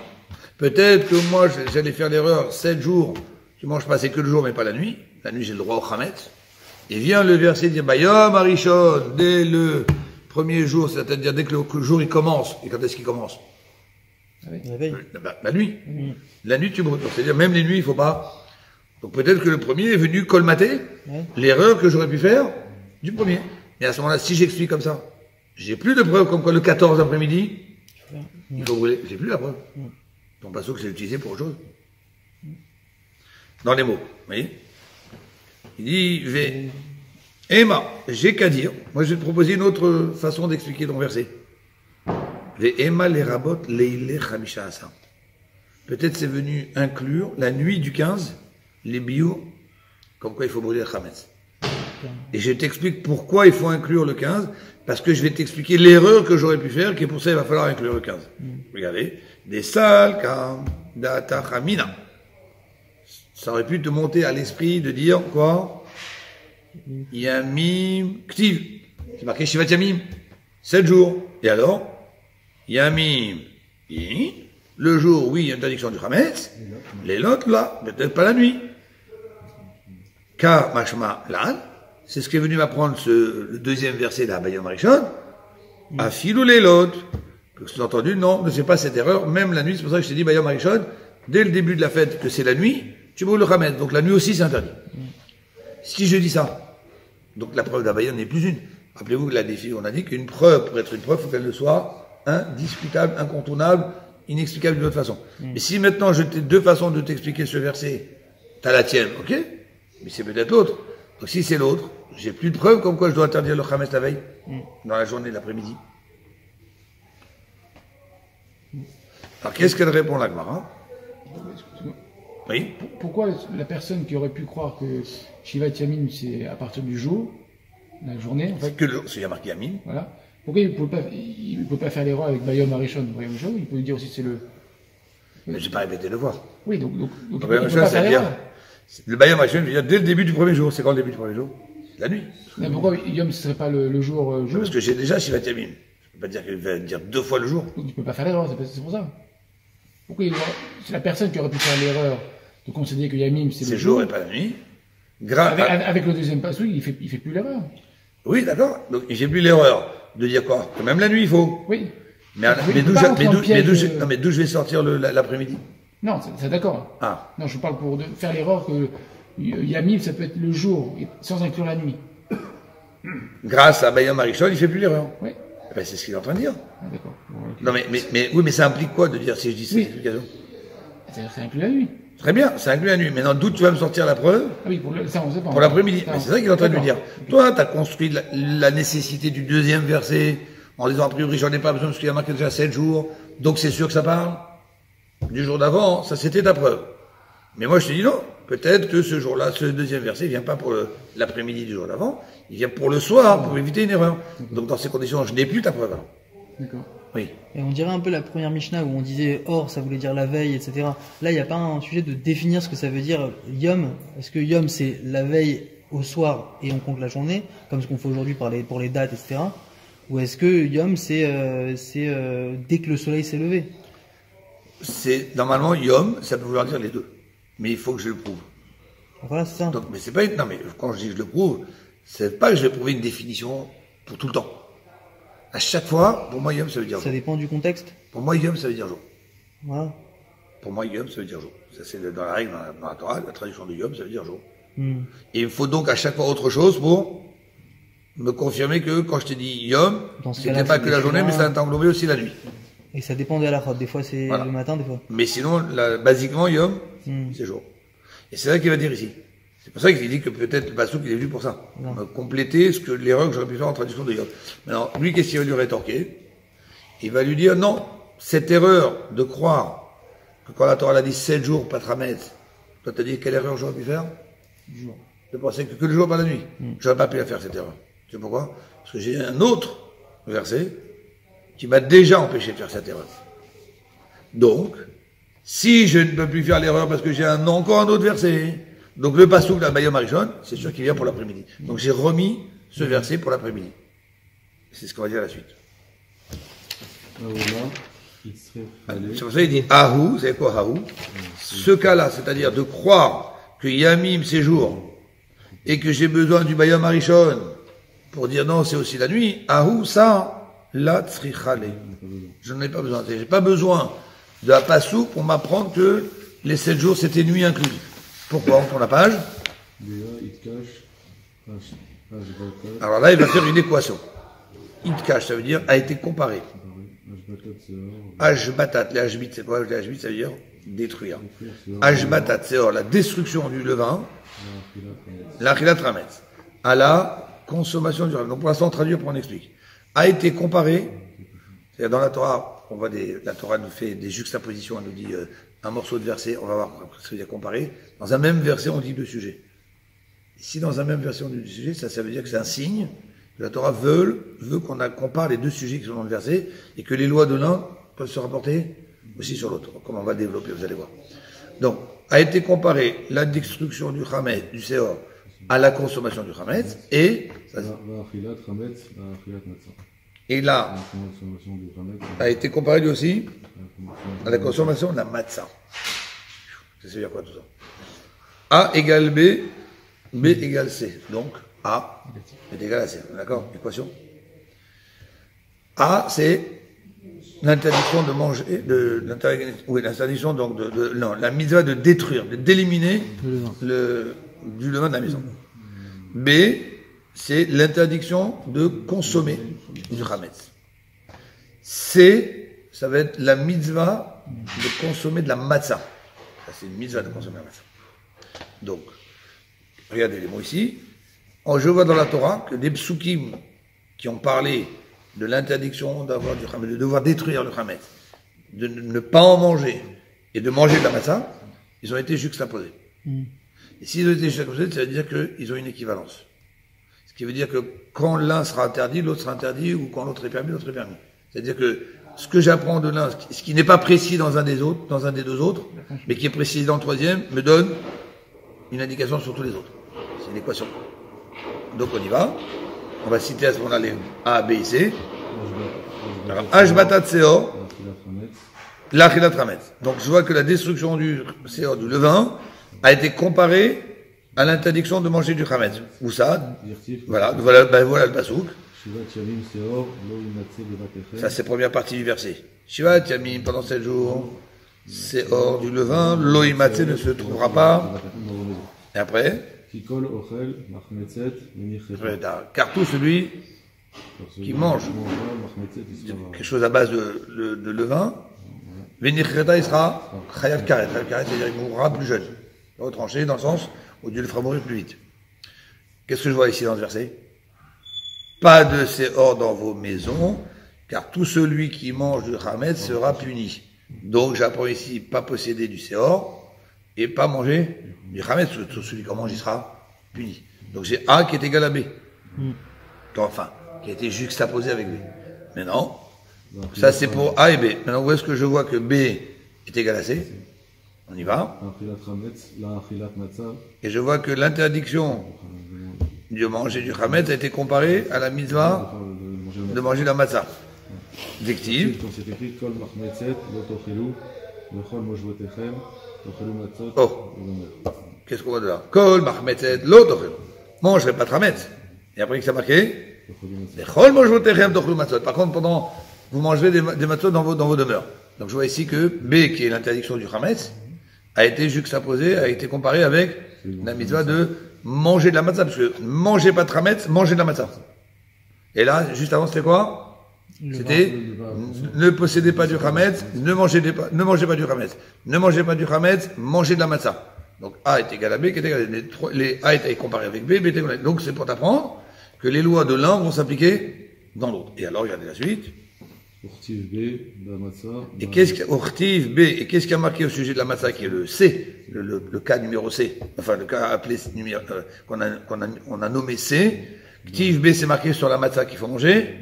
Peut-être que moi j'allais faire l'erreur, 7 jours, tu manges pas, c'est que le jour mais pas la nuit. La nuit j'ai le droit au Hametz. Et vient le verset dire, Bayom Arishon, dès le premier jour, c'est-à-dire dès que le jour il commence. Et quand est-ce qu'il commence? La veille. La nuit. Mm. La nuit, tu brûles. Donc, c'est-à-dire, même les nuits, il faut pas. Donc, peut-être que le premier est venu colmater Ouais. l'erreur que j'aurais pu faire du premier. Mais à ce moment-là, si j'explique comme ça, j'ai plus de preuves comme quoi le 14 après-midi, il faut brûler. J'ai plus la preuve. Ton passo que j'ai utilisé pour autre chose. Dans les mots. Vous voyez? Il dit, Emma, j'ai qu'à dire. Moi, je vais te proposer une autre façon d'expliquer ton verset. Emma les rabot leile chamisha asa. Peut-être c'est venu inclure la nuit du 15, les bio, comme quoi il faut brûler le chametz. Et je t'explique pourquoi il faut inclure le 15, parce que je vais t'expliquer l'erreur que j'aurais pu faire, qui est pour ça il va falloir inclure le 15. Regardez, des salkam datachamina. Ça aurait pu te monter à l'esprit de dire quoi? Yamim ktiv. C'est marqué Shivat Yamim. 7 jours. Et alors? Yamim. Le jour, oui, interdiction du Hametz. Les lots, là, peut-être pas la nuit. Ka mashma lan. C'est ce qui est venu m'apprendre le deuxième verset de la Bayom Rishon. Afilou les lots. Sous-entendu, non, ne fais pas cette erreur, même la nuit. C'est pour ça que je t'ai dit Bayom Rishon, dès le début de la fête, que c'est la nuit, tu brûles le Hametz. Donc la nuit aussi, c'est interdit. Si je dis ça, donc la preuve d'Abayon n'est plus une. Rappelez-vous que la défi, on a dit qu'une preuve, pour être une preuve, il faut qu'elle le soit indiscutable, incontournable, inexplicable d'une autre façon. Mais si maintenant j'ai deux façons de t'expliquer ce verset, t'as la tienne, ok? Mais c'est peut-être l'autre. Donc si c'est l'autre, j'ai plus de preuves comme quoi je dois interdire le Hametz la veille, dans la journée de l'après-midi. Alors qu'est-ce qu'elle répond la Gemara? Oui. Pourquoi la personne qui aurait pu croire que Shivat Yamin, c'est à partir du jour, la journée, en fait. Que le jour, c'est marqué Yamin. Voilà. Pourquoi il ne peut pas faire l'erreur avec Bayom Arishon, Bayom Shou? Il peut dire aussi c'est le. Mais j'ai pas répété le voir. Oui, donc il Le peut pas faire l'erreur. Bayom Arishon veut dire dès le début du premier jour. C'est quand le début du premier jour? La nuit. Mais pourquoi Yom ce serait pas le jour jour? Parce que j'ai déjà Shivat Yamin. Je peux pas dire qu'il va dire 2 fois le jour. Donc il peut pas faire l'erreur, c'est pour ça. Pourquoi c'est la personne qui aurait pu faire l'erreur de considérer que Yamim c'est le jour et pas la nuit. Avec le deuxième passe, oui, il fait plus l'erreur. Oui, d'accord. Donc j'ai plus l'erreur de dire quoi? Que même la nuit il faut. Oui. Mais d'où je vais sortir l'après-midi? Non, c'est d'accord. Ah. Non, je parle pour faire l'erreur que Yamim ça peut être le jour sans inclure la nuit. Grâce à Bayom Arishon, il fait plus l'erreur. Oui. Ben, c'est ce qu'il est en train de dire. Ah, d'accord. Bon, okay. Non, oui, mais ça implique quoi de dire si je dis cette explication? C'est-à-dire que ça inclut la nuit. Très bien, ça inclut la nuit. Maintenant, d'où tu vas me sortir la preuve? Ah oui, ça on sait pas. Pour l'après-midi. C'est ça qu'il est en train de lui dire. Toi, tu as construit la nécessité du deuxième verset en disant a priori j'en ai pas besoin parce qu'il y a marqué déjà 7 jours. Donc c'est sûr que ça parle du jour d'avant. Ça c'était ta preuve. Mais moi je te dis non. Peut-être que ce jour-là, ce deuxième verset vient pas pour l'après-midi du jour d'avant. Il vient pour le soir, pour éviter une erreur. Donc dans ces conditions, je n'ai plus ta preuve. D'accord. Oui. Et on dirait un peu la première Mishnah où on disait or, ça voulait dire la veille, etc. Là, il n'y a pas un sujet de définir ce que ça veut dire Yom. Est-ce que Yom c'est la veille au soir et on compte la journée, comme ce qu'on fait aujourd'hui pour les dates, etc. Ou est-ce que Yom c'est dès que le soleil s'est levé? C'est normalement Yom, ça peut vouloir dire les deux. Mais il faut que je le prouve. Voilà, c'est ça. Donc, mais c'est pas non, mais quand je dis je le prouve, c'est pas que je vais prouver une définition pour tout le temps. À chaque fois, pour moi, Yom, ça veut dire jour. Ça dépend du contexte. Pour moi, Yom, ça veut dire jour. Voilà. Pour moi, Yom, ça veut dire jour. Ça, c'est dans la règle, dans la Torah, la traduction de Yom, ça veut dire jour. Et il me faut donc à chaque fois autre chose pour me confirmer que quand je t'ai dit Yom, c'était pas que la journée, mais ça a englobé aussi la nuit. Et ça dépend de la halachot. Des fois, c'est le matin, des fois. Mais sinon, basiquement, Yom, c'est jour. Et c'est ça qu'il va dire ici. C'est pour ça qu'il dit que peut-être le Passouk, il est venu pour ça. Compléter l'erreur que j'aurais pu faire en traduction de Yom. Maintenant, lui, qu'est-ce qu'il va lui rétorquer? Il va lui dire, non, cette erreur de croire que quand la Torah a dit 7 jours, pas Tramet, toi t'as dit quelle erreur j'aurais pu faire? Jour. De penser que le jour, pas la nuit. J'aurais pas pu la faire, cette erreur. Tu sais pourquoi? Parce que j'ai un autre verset qui m'a déjà empêché de faire cette erreur. Donc, si je ne peux plus faire l'erreur parce que j'ai encore un autre verset, donc le passouk de la Bayom Arishon, c'est sûr qu'il vient pour l'après-midi. Donc j'ai remis ce verset pour l'après-midi. C'est ce qu'on va dire à la suite. C'est pour ça qu'il dit Ahou, c'est quoi Ahou? Ce cas-là, c'est-à-dire de croire que Yamim c'est jour et que j'ai besoin du Bayom Arishon pour dire non, c'est aussi la nuit. Ahou, ça, la tzrichale. Je n'en ai pas besoin. J'ai pas besoin de la Passouk pour m'apprendre que les 7 jours c'était nuit incluse. Pourquoi? On tourne la page. Alors là, il va faire une équation. Itkash, ça veut dire a été comparé. Ashbatat, les Ashbit, c'est quoi? Les Ashbit, ça veut dire détruire. Ashbatat, c'est la destruction du levain, l'achilat rametz, à la consommation du levain. Donc pour l'instant, on traduit, après on explique. A été comparé, c'est-à-dire dans la Torah, on voit la Torah nous fait des juxtapositions, elle nous dit un morceau de verset, on va voir ce que ça veut dire comparer. Dans un même verset, on dit deux sujets. Ici, dans un même verset, on dit deux sujets, ça veut dire que c'est un signe que la Torah veut qu'on compare les deux sujets qui sont dans le verset et que les lois de l'un peuvent se rapporter aussi sur l'autre. Comme on va développer, vous allez voir. Donc, a été comparé la destruction du Hametz, du Seor, à la consommation du Hametz et là, a été comparé lui aussi à la consommation de la matzah. Ça veut dire quoi tout ça? A égale B, B égale C. Donc, A est égal à C. D'accord? Équation. A, c'est l'interdiction de manger, l'interdiction donc non, la mitzvah de détruire, d'éliminer du levain de la maison. B, c'est l'interdiction de consommer du chametz. C, ça va être la mitzvah de consommer de la matzah. Ça, c'est une mitzvah de consommer la matzah. Donc, regardez les mots ici. Je vois dans la Torah que des psukim qui ont parlé de l'interdiction d'avoir du chametz, de devoir détruire le chametz, de ne pas en manger et de manger de la matzah, ils ont été juxtaposés. Et s'ils ont été juxtaposés, ça veut dire qu'ils ont une équivalence. Ce qui veut dire que quand l'un sera interdit, l'autre sera interdit, ou quand l'autre est permis, l'autre est permis. C'est-à-dire que ce que j'apprends de l'un, ce qui n'est pas précis dans un des autres, dans un des deux autres, mais qui est précis dans le troisième, me donne une indication sur tous les autres. C'est une équation. Donc on y va. On va citer à ce moment-là les A, B et C. Alors, Ashbatat Seor, l'Achilat Rametz. Donc je vois que la destruction du Seor, du levain, a été comparée à l'interdiction de manger du Chametz. Où ça? Voilà le pasouk. Ça c'est la première partie du verset. Shivat Yamim, pendant 7 jours, Seor du levain, lo imatse ne se trouvera pas. Et après? Car tout celui qui mange quelque chose à base de levain, Venicheta, il sera Chayav Karet. Chayav Karet, c'est-à-dire qu'il mourra plus jeune. Retranché dans le sens où Dieu le fera mourir plus vite. Qu'est-ce que je vois ici dans ce verset? Pas de Seor dans vos maisons, car tout celui qui mange du Chametz sera puni. Donc j'apprends ici, pas posséder du Seor, et pas manger du Chametz. Tout celui qui en mange, il sera puni. Donc j'ai A qui est égal à B. Enfin, qui a été juxtaposé avec B. Maintenant, ça c'est pour A et B. Maintenant, où est-ce que je vois que B est égal à C? On y va. Et je vois que l'interdiction de manger du Chametz a été comparée à la mitzvah de manger la matzah. Dictive. Oh. Qu'est-ce qu'on voit de là? Kol machmetzet lo tochelu. Mangerez pas de Chametz. Et après, qu'est-ce que ça a marqué? Chol mojvotechem tochelu matzot. Par contre, pendant, vous mangerez des matzot dans vos demeures. Donc je vois ici que B, qui est l'interdiction du Chametz, a été juxtaposé, a été comparé avec la mitzvah de manger de la matzah, parce que mangez pas de Chametz, mangez de la matzah. Et là, juste avant, c'était quoi? C'était ne possédez pas du Chametz, ne mangez pas du Chametz, ne mangez pas du Chametz, mangez de la matzah. Donc A est égal à B, qui est égal à les A est comparé avec B, B est égal à. Donc c'est pour t'apprendre que les lois de l'un vont s'appliquer dans l'autre. Et alors, regardez la suite. Et qu'est-ce qu'il y a marqué au sujet de la matzah, qui est le C, le cas numéro C, enfin le cas appelé numéro, qu'on a nommé C. Ktiv B, c'est marqué sur la matzah qu'il faut manger.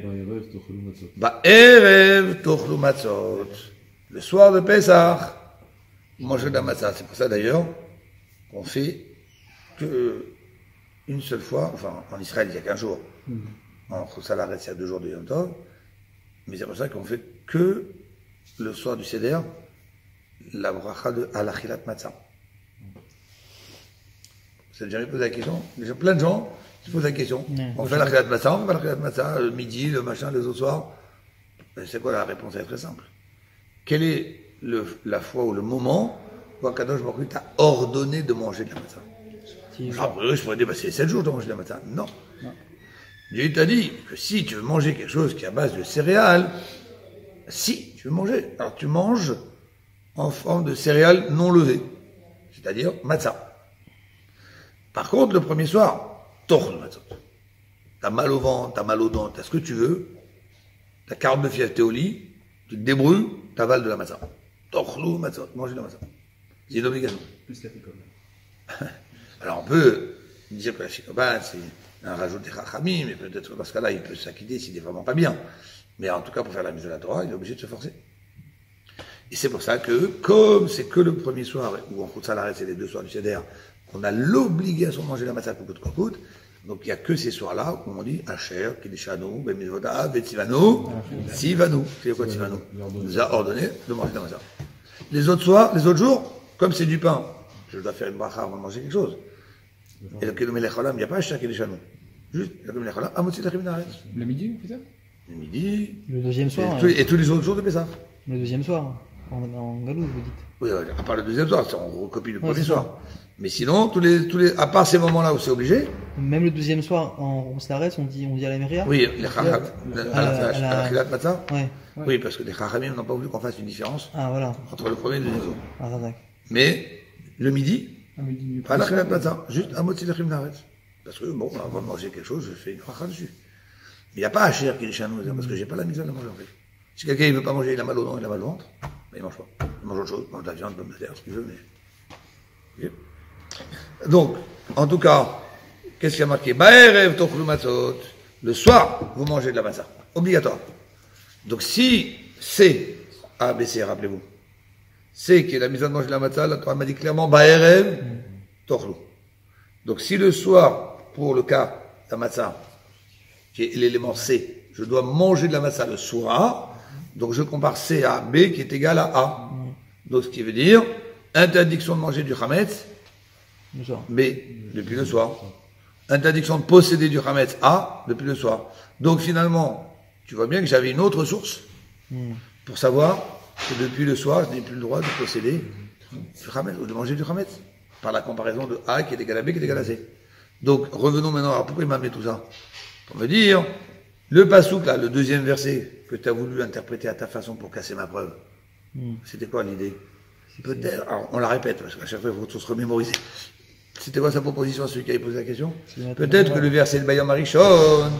Ba'erev tochlu matzot. Le soir de Pessah, manger de la matzah. C'est pour ça d'ailleurs qu'on fait que une seule fois, enfin en Israël il y a 15 jours, en Chosalaret il y a 2 jours de Yom Tov. Mais c'est pour ça qu'on fait que le soir du Seder, la bracha de Alachilat Matzah. Vous avez déjà posé la question? Déjà plein de gens se posent la question. On fait Alachilat Matzah, on fait Alachilat Matzah, le midi, le machin, les autres soirs. C'est quoi la réponse? Elle est très simple. Quelle est la fois ou le moment où Akadosh Baruch Hu t'a ordonné de manger de la matzah. Je pourrais dire, c'est 7 jours de manger de la matzah. Non. Dieu t'a dit que si tu veux manger quelque chose qui est à base de céréales, si tu veux manger, alors tu manges en forme de céréales non levées, c'est-à-dire matzah. Par contre, le premier soir, torche de matzah. T'as mal au ventre, t'as mal aux dents, t'as ce que tu veux, t'as 49 fièvre, t'es au lit, tu te débrouilles, t'avales de la matzah. Torche matzah, manger de la matzah. C'est une obligation. Plus la picole. Alors on peut dire que la chikoban, c'est un rajout des chachamim, mais peut-être que dans ce cas-là, il peut s'acquitter s'il n'est vraiment pas bien. Mais en tout cas, pour faire la mise à la Torah, il est obligé de se forcer. Et c'est pour ça que, comme c'est que le premier soir, ou en coup de l'arrêt, c'est les 2 soirs du Seder, qu'on a l'obligation de manger la matzah pour coûte. Donc il n'y a que ces soirs-là où on dit Asher, Kedishanu, Bemizvoda, Vetivanu, Sivanu. C'est quoi Sivanu? Il nous a ordonné de manger la matzah. Les autres soirs, les autres jours, comme c'est du pain, je dois faire une bracha avant de manger quelque chose. Et le Kedom Elecholam, il n'y a pas Asher Kedishanu. Juste, le Kedom Elecholam, Amotzi Lachim Naretz. Le midi, c'est ça? Le midi. Le deuxième soir. Et tous les autres jours de Pessah. Le deuxième soir. En galou, vous dites. Oui, à part le deuxième soir, on recopie le premier soir. Mais sinon, à part ces moments-là où c'est obligé. Même le deuxième soir, on s'arrête, on dit à la Méria. Oui, les chacham, à la Khilat Matzah. Ouais. Oui, parce que les chachamim n'ont pas voulu qu'on fasse une différence entre le premier et le deuxième jour. Mais, le midi, pas la Khilat Matzah, juste un mot de Lachim Naretz. Parce que, bon, avant de manger quelque chose, je fais une bracha dessus. Mais il n'y a pas à cher qui est chez nous, parce que j'ai pas la mise à la manger, en fait. Si quelqu'un ne veut pas manger, il a mal au dents, il a mal au ventre, ben, il mange pas. Il mange autre chose, il mange de la viande, pomme de terre, ce qu'il veut, mais... Donc, en tout cas, qu'est-ce qu'il y a marqué? Ba'erev tochlu matzot. Le soir, vous mangez de la matzah. Obligatoire. Donc, si c'est A, B, C, rappelez-vous, c'est qui est la mise à manger de la matzah, la Torah m'a dit clairement, Ba'erev tochlu. Donc, si le soir, pour le cas de la matzah, qui est l'élément C, je dois manger de la matzah le soir, donc je compare C à B qui est égal à A. Donc, ce qui veut dire, interdiction de manger du chametz, B, depuis le soir. Interdiction de posséder du chametz A, depuis le soir. Donc finalement, tu vois bien que j'avais une autre source pour savoir que depuis le soir, je n'ai plus le droit de posséder du chametz, ou de manger du chametz. Par la comparaison de A qui est égal à B qui est égal à C. Donc revenons maintenant, alors pourquoi il m'a amené tout ça? Pour me dire, le pasouk là, le deuxième verset, que tu as voulu interpréter à ta façon pour casser ma preuve, c'était quoi l'idée? Peut-être, alors on la répète, parce qu'à chaque fois il faut tous se remémoriser. C'était quoi sa proposition à celui qui avait posé la question? Peut-être que le verset de Bayam Arishon,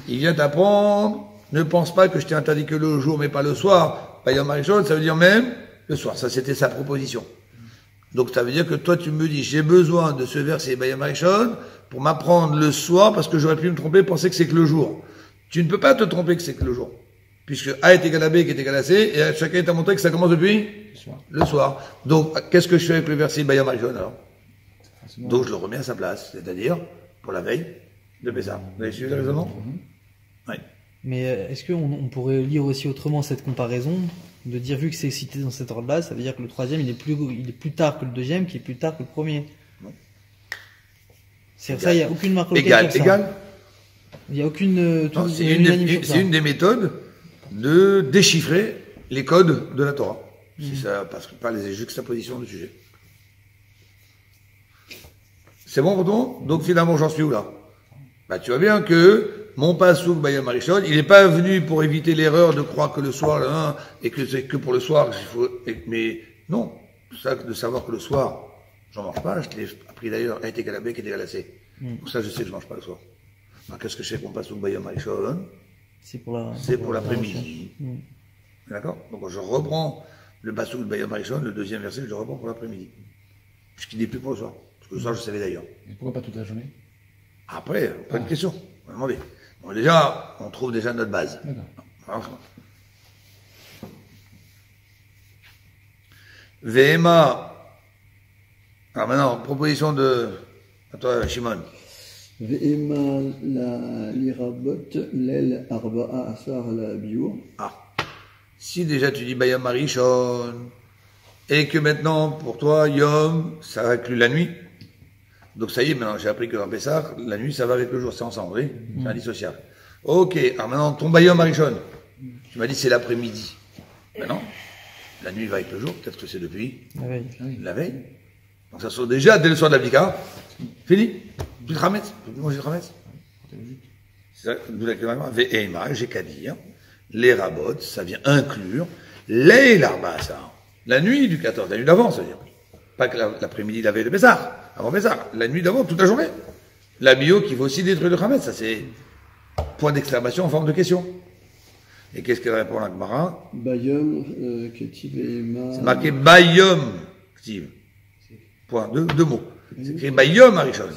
il vient t'apprendre, ne pense pas que je t'ai interdit que le jour mais pas le soir. Bayam Arishon, ça veut dire même le soir. Ça c'était sa proposition. Donc ça veut dire que toi tu me dis, j'ai besoin de ce verset Bayam Arishon pour m'apprendre le soir parce que j'aurais pu me tromper, penser que c'est que le jour. Tu ne peux pas te tromper que c'est que le jour. Puisque A est égal à B qui est égal à C, et chacun t'a montré que ça commence depuis le soir. Donc, qu'est-ce que je fais avec le verset Bayam Arishon alors? Donc, je le remets à sa place, c'est-à-dire pour la veille de Pessah. Vous avez suivi le raisonnement? Oui. Mais est-ce qu'on pourrait lire aussi autrement cette comparaison, de dire, vu que c'est cité dans cet ordre-là, ça veut dire que le troisième, il est plus tard que le deuxième, qui est plus tard que le premier? Non. C'est ça, il n'y a aucune marque égal. Il n'y a aucune... c'est une des méthodes de déchiffrer les codes de la Torah. Si ça passe pas les juxtapositions du sujet. C'est bon pour toi? Donc finalement j'en suis où là? Bah tu vois bien que mon pasouk Bayam Arishon, il n'est pas venu pour éviter l'erreur de croire que le soir, là, et que c'est que pour le soir qu'il faut, mais non. Ça, de savoir que le soir, j'en mange pas, je l'ai appris d'ailleurs, A est égal à B qui est égal à C. Donc ça je sais que je mange pas le soir. Alors, qu'est-ce que je fais pour mon pasouk Bayam Arishon? C'est pour l'après-midi. D'accord? Donc je reprends le pasouk de Bayam Arishon, le deuxième verset, je le reprends pour l'après-midi. Puisqu'il n'est plus pour le soir. Parce que le soir, je savais d'ailleurs. Et pourquoi pas toute la journée? Après, pas de question. On va demander. Bon, déjà, on trouve déjà notre base. D'accord. VMA. Alors maintenant, proposition de... À toi, Shimon. Ve'ema la lirabot lel arba'a asar la biur. Ah. Si déjà tu dis Bayam Arishon, et que maintenant, pour toi, Yom, ça inclut la nuit. Donc ça y est, maintenant j'ai appris que dans Pessah, la nuit ça va avec le jour, c'est ensemble, oui? C'est indissociable. Ok, alors maintenant, ton Bayam Arishon, tu m'as dit c'est l'après-midi. Ben non. La nuit va avec le jour, peut-être que c'est depuis Ah oui. la veille. Donc ça se trouve déjà dès le soir de l'abdika. Fini. Plus de Hametz. Plus manger de Hametz. C'est ça, d'où la question. Ve'ema, j'ai qu'à dire. Les rabots, ça vient inclure les l'arbassa. La nuit du 14, la nuit d'avant, c'est-à-dire. Pas que l'après-midi, la veille de Pessah. Avant Pessah. La nuit d'avant, toute la journée. La bio qui va aussi détruire le Hametz. Ça, c'est point d'exclamation en forme de question. Et qu'est-ce qu'elle répond à la Gemara? Bayom, Ketiv et Ema. C'est marqué Bayom, Ktiv. Point, deux mots. C'est écrit Bayom Arishon.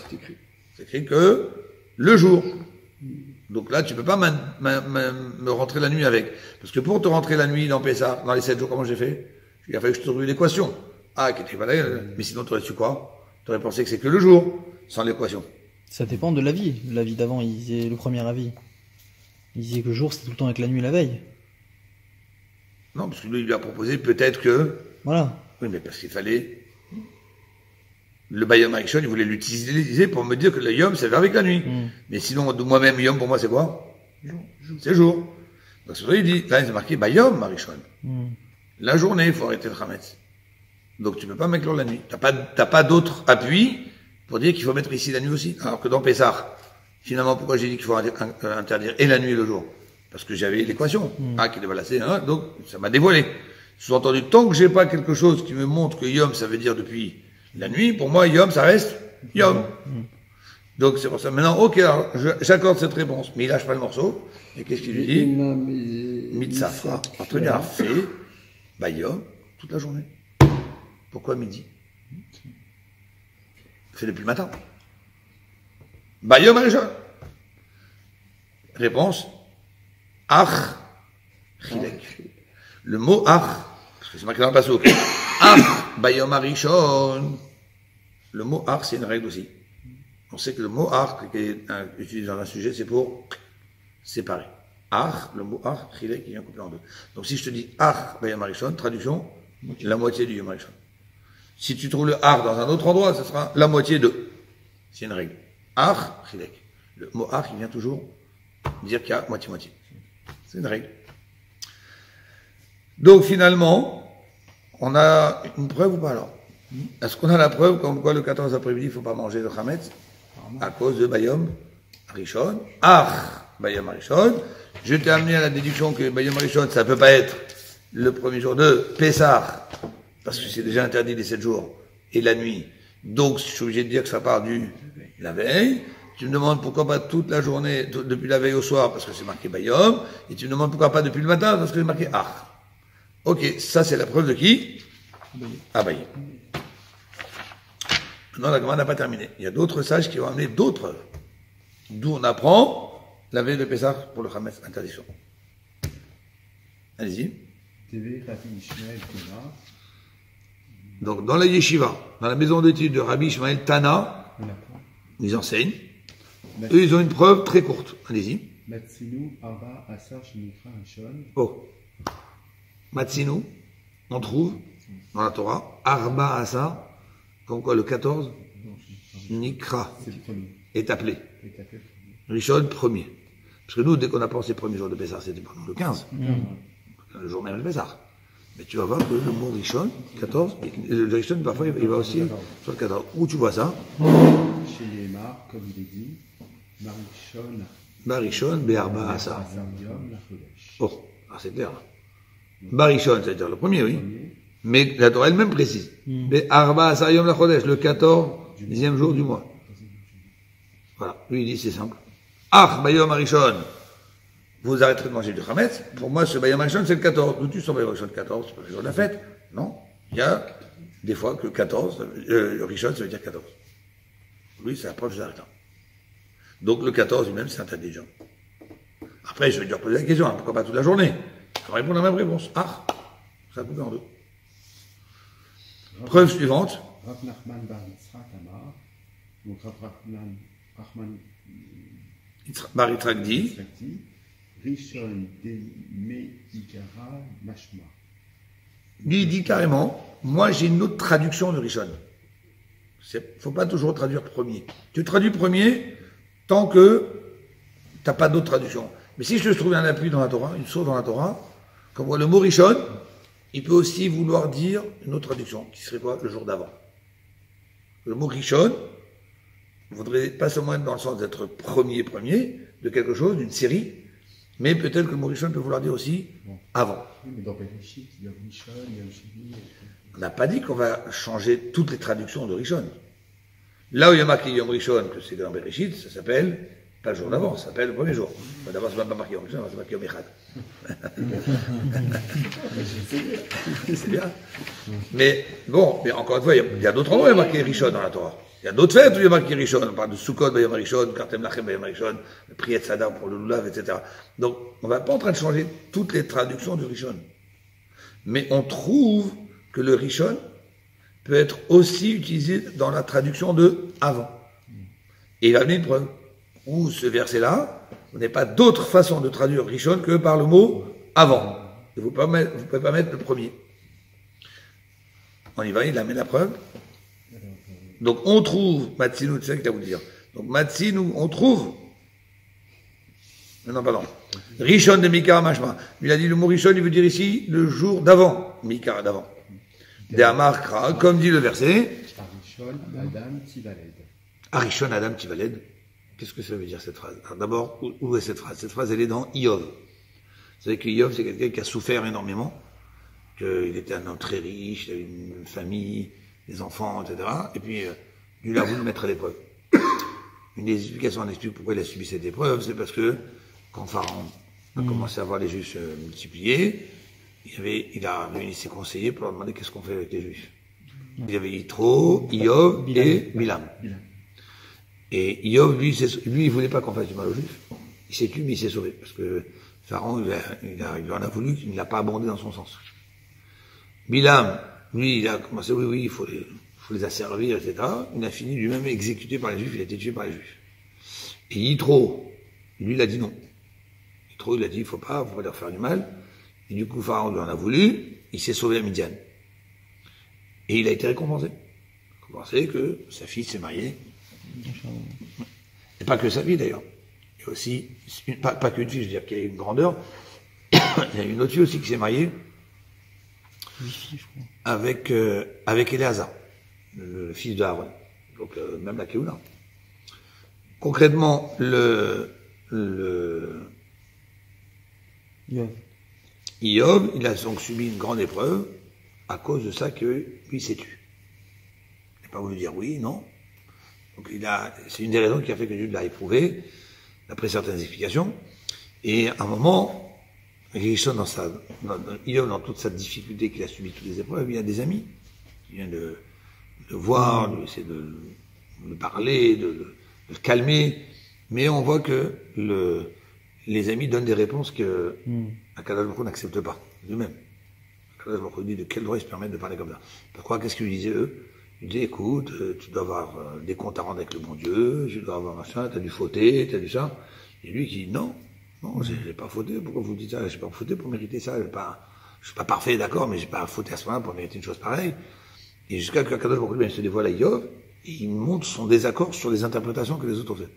C'est écrit que le jour. Donc là, tu peux pas me rentrer la nuit avec. Parce que pour te rentrer la nuit dans Pessah, dans les 7 jours, comment j'ai fait? Il a fallu que je te trouve une équation. Ah, qui était pas là, mais sinon, tu aurais su quoi? Tu aurais pensé que c'est que le jour, sans l'équation. Ça dépend de l'avis. L'avis d'avant, il disait le premier avis. Il disait que le jour, c'était tout le temps avec la nuit et la veille. Non, parce que lui, il lui a proposé peut-être que... Voilà. Oui, mais parce qu'il fallait... Le Bayom Arishon, il voulait l'utiliser pour me dire que le Yom, ça va avec la nuit. Mais sinon, moi-même, Yom, pour moi, c'est quoi? C'est jour. Donc, c'est vrai, il dit, là, c'est marqué Bayom Arishon. La journée, il faut arrêter le Hametz. Donc, tu peux pas mettre la nuit. T'as pas d'autre appui pour dire qu'il faut mettre ici la nuit aussi. Alors que dans Pessah, finalement, pourquoi j'ai dit qu'il faut interdire et la nuit et le jour? Parce que j'avais l'équation. Qui est balancée, hein, donc, ça m'a dévoilé. Sous-entendu, tant que j'ai pas quelque chose qui me montre que Yom, ça veut dire depuis la nuit, pour moi, Yom, ça reste Yom. Donc, c'est pour ça. Maintenant, ok, alors, j'accorde cette réponse, mais il lâche pas le morceau. Et qu'est-ce qu'il lui dit? Mitzafra. Entre lui, a fait, Yom, toute la journée. Pourquoi midi? C'est depuis le matin. Yom Arishon. Réponse, Ach, Chilek. Le mot Ach, parce que c'est marqué dans le passouk. Ach, Bayom Arishon. Le mot Ach, c'est une règle aussi. On sait que le mot Ach, qui est utilisé dans un sujet, c'est pour séparer. Ach, le mot Ach, Chilek, qui vient couper en deux. Donc si je te dis Ach, Bayom Arishon, traduction, la moitié du Yom Arishon. Si tu trouves le Ach dans un autre endroit, ce sera la moitié de. C'est une règle. Ach, Chilek. Le mot Ach, il vient toujours dire qu'il y a moitié-moitié. C'est une règle. Donc finalement, on a une preuve ou pas alors? Est-ce qu'on a la preuve comme quoi le 14 après-midi, il ne faut pas manger de Hametz à cause de Bayom Arishon? Bayom Arishon. Je t'ai amené à la déduction que Bayom Arishon, ça ne peut pas être le premier jour de Pessah, parce que c'est déjà interdit les 7 jours, et la nuit. Donc, je suis obligé de dire que ça part la veille. Tu me demandes pourquoi pas toute la journée, depuis la veille au soir, parce que c'est marqué Bayom, et tu me demandes pourquoi pas depuis le matin, parce que c'est marqué Ach. Ok, ça c'est la preuve de qui? Abaye. Non, la Gemara n'a pas terminé. Il y a d'autres sages qui vont amener d'autres preuves. D'où on apprend la veille de Pessah pour le Hametz, interdiction. Allez-y. Donc, dans la yeshiva, dans la maison d'études de Rabbi Ishmael Tana, ils enseignent. Eux, ils ont une preuve très courte. Allez-y. Oh. Matsinu, on trouve dans la Torah, Arba Asa, comme quoi le 14, Nikra, est appelé. Rishon, premier. Parce que nous, dès qu'on a pensé premier jour de Pessah, c'était pendant le 15. Le jour même de Pessah. Mais tu vas voir que le mot Rishon, 14, le Rishon, parfois, il va aussi sur le 14. Où tu vois ça? Chez Yémar, comme il est dit, Barishon, Be'arba Asa. Oh, c'est clair. Barishon, c'est-à-dire le premier, oui. Mais la Torah elle-même précise. Be'arba Asa Yom la Chodesh, le 14e jour du mois. Voilà. Lui, il dit, c'est simple. Bayom Arishon. Vous arrêterez de manger du Hametz. Pour moi, ce Bayom Arishon, c'est le 14. D'où tu sens Bayom Arishon 14? C'est pas le jour de la fête. Non. Il y a des fois que 14, Rishon, ça veut dire 14. Oui, c'est la preuve, j'arrête là. Donc, le 14 lui-même, c'est intelligent. Après, je vais lui reposer la question, hein, pourquoi pas toute la journée? Je vais répondre à la même réponse. Ça a coupé en deux. Preuve suivante. Rav Nachman bar Yitzhak Amar, donc Rav Nachman Bar Yitzhak dit, Rishon de Meikara Mashma. Lui, il dit carrément, moi j'ai une autre traduction de Rishon. Faut pas toujours traduire premier. Tu traduis premier tant que t'as pas d'autre traduction. Mais si je te trouve un appui dans la Torah, une source dans la Torah, comme voit le mot Rishon, il peut aussi vouloir dire une autre traduction, qui serait quoi? Le jour d'avant. Le mot Rishon voudrait pas seulement être dans le sens d'être premier de quelque chose, d'une série, mais peut-être que le mot Rishon peut vouloir dire aussi avant. Oui, mais dans Bereshit, il y a Rishon, il y a Shivi. On n'a pas dit qu'on va changer toutes les traductions de Rishon. Là où il y a marqué Yom Rishon, que c'est dans Bereshit, ça s'appelle pas le jour d'avant, ça s'appelle le premier jour. D'abord, c'est pas marqué Yom Rishon, c'est marqué Yom Echad. C'est bien. Mais bon, mais encore une fois, il y a d'autres endroits où il y a marqué Rishon dans la Torah. Il y a d'autres fêtes où il y a marqué Rishon. On parle de Sukkot, Yom Rishon, Kartem Lachem, Yom Rishon, le Priyat Sadar pour le Lulav, etc. Donc, on va pas en train de changer toutes les traductions du Rishon. Mais on trouve que le Rishon peut être aussi utilisé dans la traduction de avant. Et il va amener une preuve. Où ce verset-là, vous n'avez pas d'autre façon de traduire Rishon que par le mot avant. Et vous ne pouvez pas mettre le premier. On y va, il amène la preuve. Donc on trouve, Matsinu, c'est ça qu'il a voulu dire. Donc Matsinu, on trouve. Non, pardon. Rishon de Mikara Mashma. Il a dit le mot Rishon, il veut dire ici le jour d'avant. Mikara d'avant. De'amar Kra, comme dit le verset. Rishon, Adam, Tivaled. Arishon Adam Tivaled. Qu'est-ce que ça veut dire cette phrase? Alors d'abord, où est cette phrase? Cette phrase, elle est dans Iov. Vous savez que Iov, c'est quelqu'un qui a souffert énormément, qu'il était un homme très riche, il avait une famille, des enfants, etc. Et puis, il a voulu mettre à l'épreuve. Une des explications, on explique pourquoi il a subi cette épreuve, c'est parce que quand Pharaon a commencé à voir les Juifs se multiplier, il a réuni ses conseillers pour leur demander qu'est-ce qu'on fait avec les Juifs. Il y avait Yitro, Iov et Bilam. Et Iov, lui, il voulait pas qu'on fasse du mal aux Juifs. Il s'est tué, mais il s'est sauvé. Parce que Pharaon, il en a voulu, il ne l'a pas abondé dans son sens. Bilam, lui, il a commencé, oui, il faut les asservir, etc. Il a fini lui-même exécuté par les Juifs, il a été tué par les Juifs. Et Yitro, lui, il a dit non. Yitro, il a dit, il faut pas leur faire du mal. Et du coup, Pharaon lui en a voulu, il s'est sauvé à Midian. Et il a été récompensé. Récompensé que sa fille s'est mariée. Et pas que sa fille d'ailleurs. Il y a aussi, pas qu'une fille, je veux dire qu'il y a une grandeur. Il y a une autre fille aussi qui s'est mariée avec Éléazar, le fils de Aaron. Donc même la Kéoula. Concrètement, Iov, il a donc subi une grande épreuve à cause de ça que lui s'est tué. Il n'a pas voulu dire oui, non. Donc c'est une des raisons qui a fait que Dieu l'a éprouvé, d'après certaines explications. Et à un moment, Rishon, Iov, dans toute sa difficulté qu'il a subi toutes les épreuves, il a des amis qui viennent de voir, d'essayer de le parler, de le calmer. Mais on voit que les amis donnent des réponses que Akadosh Baruch Hu n'accepte pas, lui-même. Akadosh Baruch Hu dit de quel droit ils se permettent de parler comme ça. Pourquoi? Qu'est-ce qu'ils disaient eux? Ils disaient, écoute, tu dois avoir des comptes à rendre avec le bon Dieu, tu dois avoir machin, t'as dû fauter, t'as dû ça. Et lui qui dit, non, j'ai pas fauté, pourquoi vous dites ça? J'ai pas fauté pour mériter ça, je suis pas parfait, d'accord, mais j'ai pas fauté à ce moment-là pour mériter une chose pareille. Et jusqu'à que Akadosh Baruch Hu se dévoile à Iov, et il montre son désaccord sur les interprétations que les autres ont faites.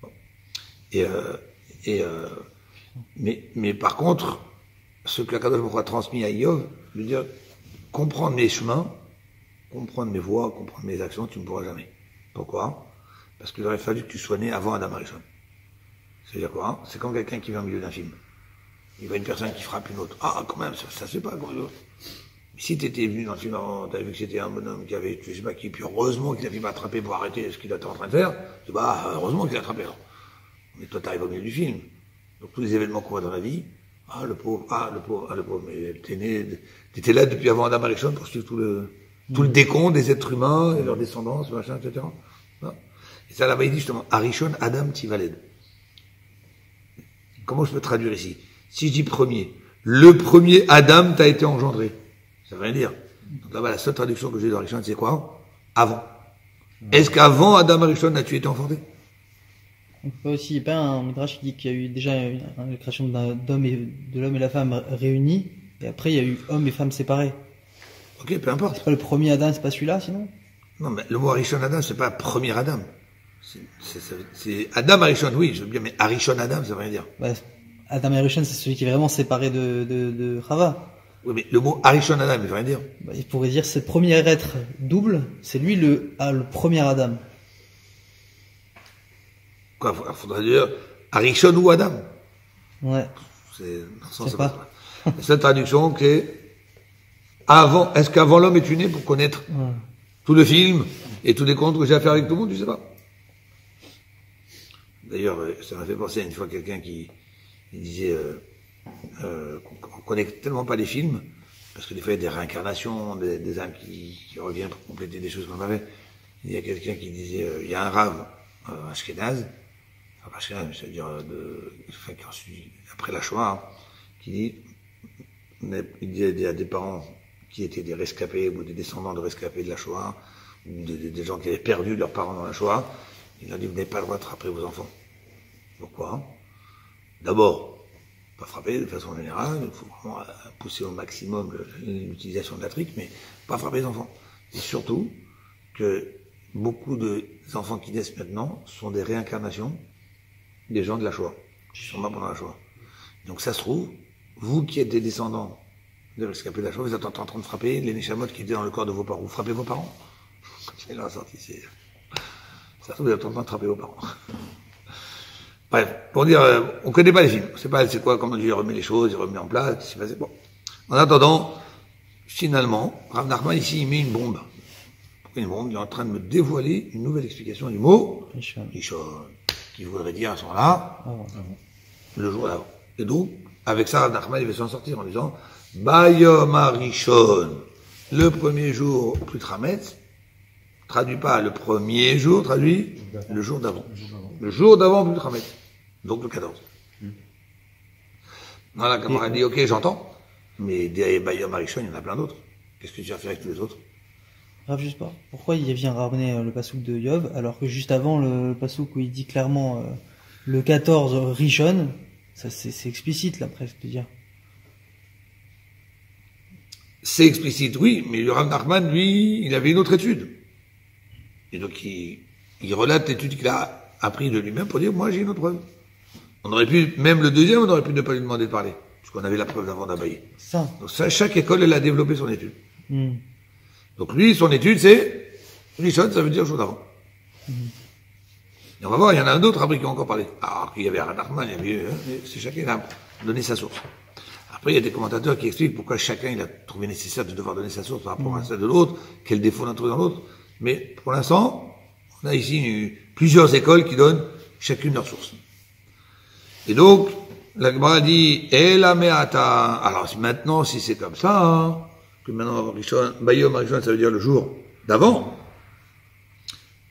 Bon. Mais par contre, ce que Akadosh Baruch Hu a transmis à Iov, je veux dire, comprendre mes chemins, comprendre mes voies, comprendre mes actions, tu ne pourras jamais. Pourquoi? Parce qu'il aurait fallu que tu sois né avant Adam Arishon. C'est-à-dire quoi? C'est comme quelqu'un qui vient au milieu d'un film. Il voit une personne qui frappe une autre. Ah, quand même, ça se fait pas, quoi. Si t'étais venu dans le film avant, t'avais vu que c'était un bonhomme qui avait tué, je sais pas qui, puis heureusement qu'il a pu m'attraper pour arrêter ce qu'il était en train de faire, tu dis, heureusement qu'il a attrapé. Mais toi, t'arrives au milieu du film. Donc tous les événements qu'on voit dans la vie, le pauvre, mais t'étais là depuis avant Adam Arishon pour suivre tout le décompte des êtres humains et leur descendance, machin, etc. Voilà. Et ça, là-bas, il dit justement, Arishon Adam Tivaled. Comment je peux traduire ici? Si je dis premier, le premier Adam t'a été engendré. Ça veut rien dire. Donc là-bas, la seule traduction que j'ai dans Arishon, c'est quoi? Avant. Est-ce qu'avant Adam Arishon, as-tu été enfanté? On peut aussi, pas un midrash qui dit qu'il y a eu déjà la création de l'homme et la femme réunis, et après il y a eu homme et femme séparés. Ok, peu importe. C'est pas le premier Adam, c'est pas celui-là, sinon? Non, mais le mot Arishon Adam, c'est pas premier Adam. C'est Adam Arishon, oui, je veux bien, mais Arishon Adam, ça veut rien dire. Adam et Arishon, c'est celui qui est vraiment séparé de Chava. Oui, mais le mot Arishon Adam, il veut rien dire. Bah, il pourrait dire c'est le premier être double, c'est lui le premier Adam. Quoi, faudrait dire Arishon ou Adam. Ouais. C'est C'est pas. La seule traduction qui est avant, est-ce qu'avant l'homme est né pour connaître Ouais. tout le film et tous les comptes que j'ai à faire avec tout le monde, tu sais pas. D'ailleurs, ça m'a fait penser à une fois quelqu'un qui disait qu'on connaît tellement pas les films, parce que des fois il y a des réincarnations, des âmes qui reviennent pour compléter des choses qu'on avait. Il y a quelqu'un qui disait, il y a un rave ashkénaze, enfin ashkénaze, c'est-à-dire après la Shoah, hein, qui dit, il y a des parents qui étaient des rescapés ou des descendants de rescapés de la Shoah, ou des gens qui avaient perdu leurs parents dans la Shoah. Il leur dit, vous n'avez pas le droit de frapper vos enfants. Pourquoi? D'abord, pas frapper de façon générale, il faut vraiment pousser au maximum l'utilisation de la trique, mais pas frapper les enfants. Et surtout que beaucoup d'enfants qui naissent maintenant sont des réincarnations des gens de la Shoah, qui sont morts pendant la Shoah. Donc ça se trouve, vous qui êtes des descendants de rescapés de la Shoah, vous êtes en train de frapper les Neshamot qui étaient dans le corps de vos parents. Vous frappez vos parents? C'est là sorti, ça se trouve, vous êtes en train de frapper vos parents. Bref, pour dire, on connaît pas les films. On sait pas c'est quoi, comment Dieu remet les choses, il remet en place, qu'est-ce qui s'est passé. Bon. En attendant, finalement, Rav Nachman ici, il met une bombe. Pourquoi une bombe? Il est en train de me dévoiler une nouvelle explication du mot Rishon. Rishon, qui voudrait dire à ce moment-là, Ah, le jour d'avant. Et donc, avec ça, Rav Nachman, il va s'en sortir en disant, Bayom Rishon, le premier jour, plus Trametz, traduit pas le premier jour, traduit le jour d'avant. Le jour d'avant, plus Trametz. Donc le 14. Non, la camarade dit, ok, j'entends, mais des Bayom Rishon, il y en a plein d'autres. Qu'est-ce que tu vas faire avec tous les autres? Grave, juste pas. Pourquoi il vient ramener le pasouk de Yov, alors que juste avant le pasouk où il dit clairement le 14 Rishon, ça c'est explicite là presque de dire. C'est explicite, oui, mais le Rav Nachman, lui, il avait une autre étude. Et donc il relate l'étude qu'il a appris de lui-même pour dire, moi j'ai une autre preuve. On aurait pu, même le deuxième, on aurait pu ne pas lui demander de parler, puisqu'on avait la preuve d'avant d'Abaye. Ça. Donc ça, chaque école, elle a développé son étude. Hmm. Donc lui, son étude, c'est Rishon, ça veut dire jour d'avant. Et on va voir, il y en a un autre après qui a encore parlé. Alors qu'il y avait Rav Nachman, il y avait, c'est chacun a donné sa source. Après, il y a des commentateurs qui expliquent pourquoi chacun il a trouvé nécessaire de devoir donner sa source par rapport à celle de l'autre, quel défaut on a trouvé dans l'autre. Mais pour l'instant, on a ici plusieurs écoles qui donnent chacune leur source. Et donc, la Gemara dit, la me'ata. Alors maintenant, si c'est comme ça, hein, que maintenant Rishon, Bayom Rishon, ça veut dire le jour d'avant,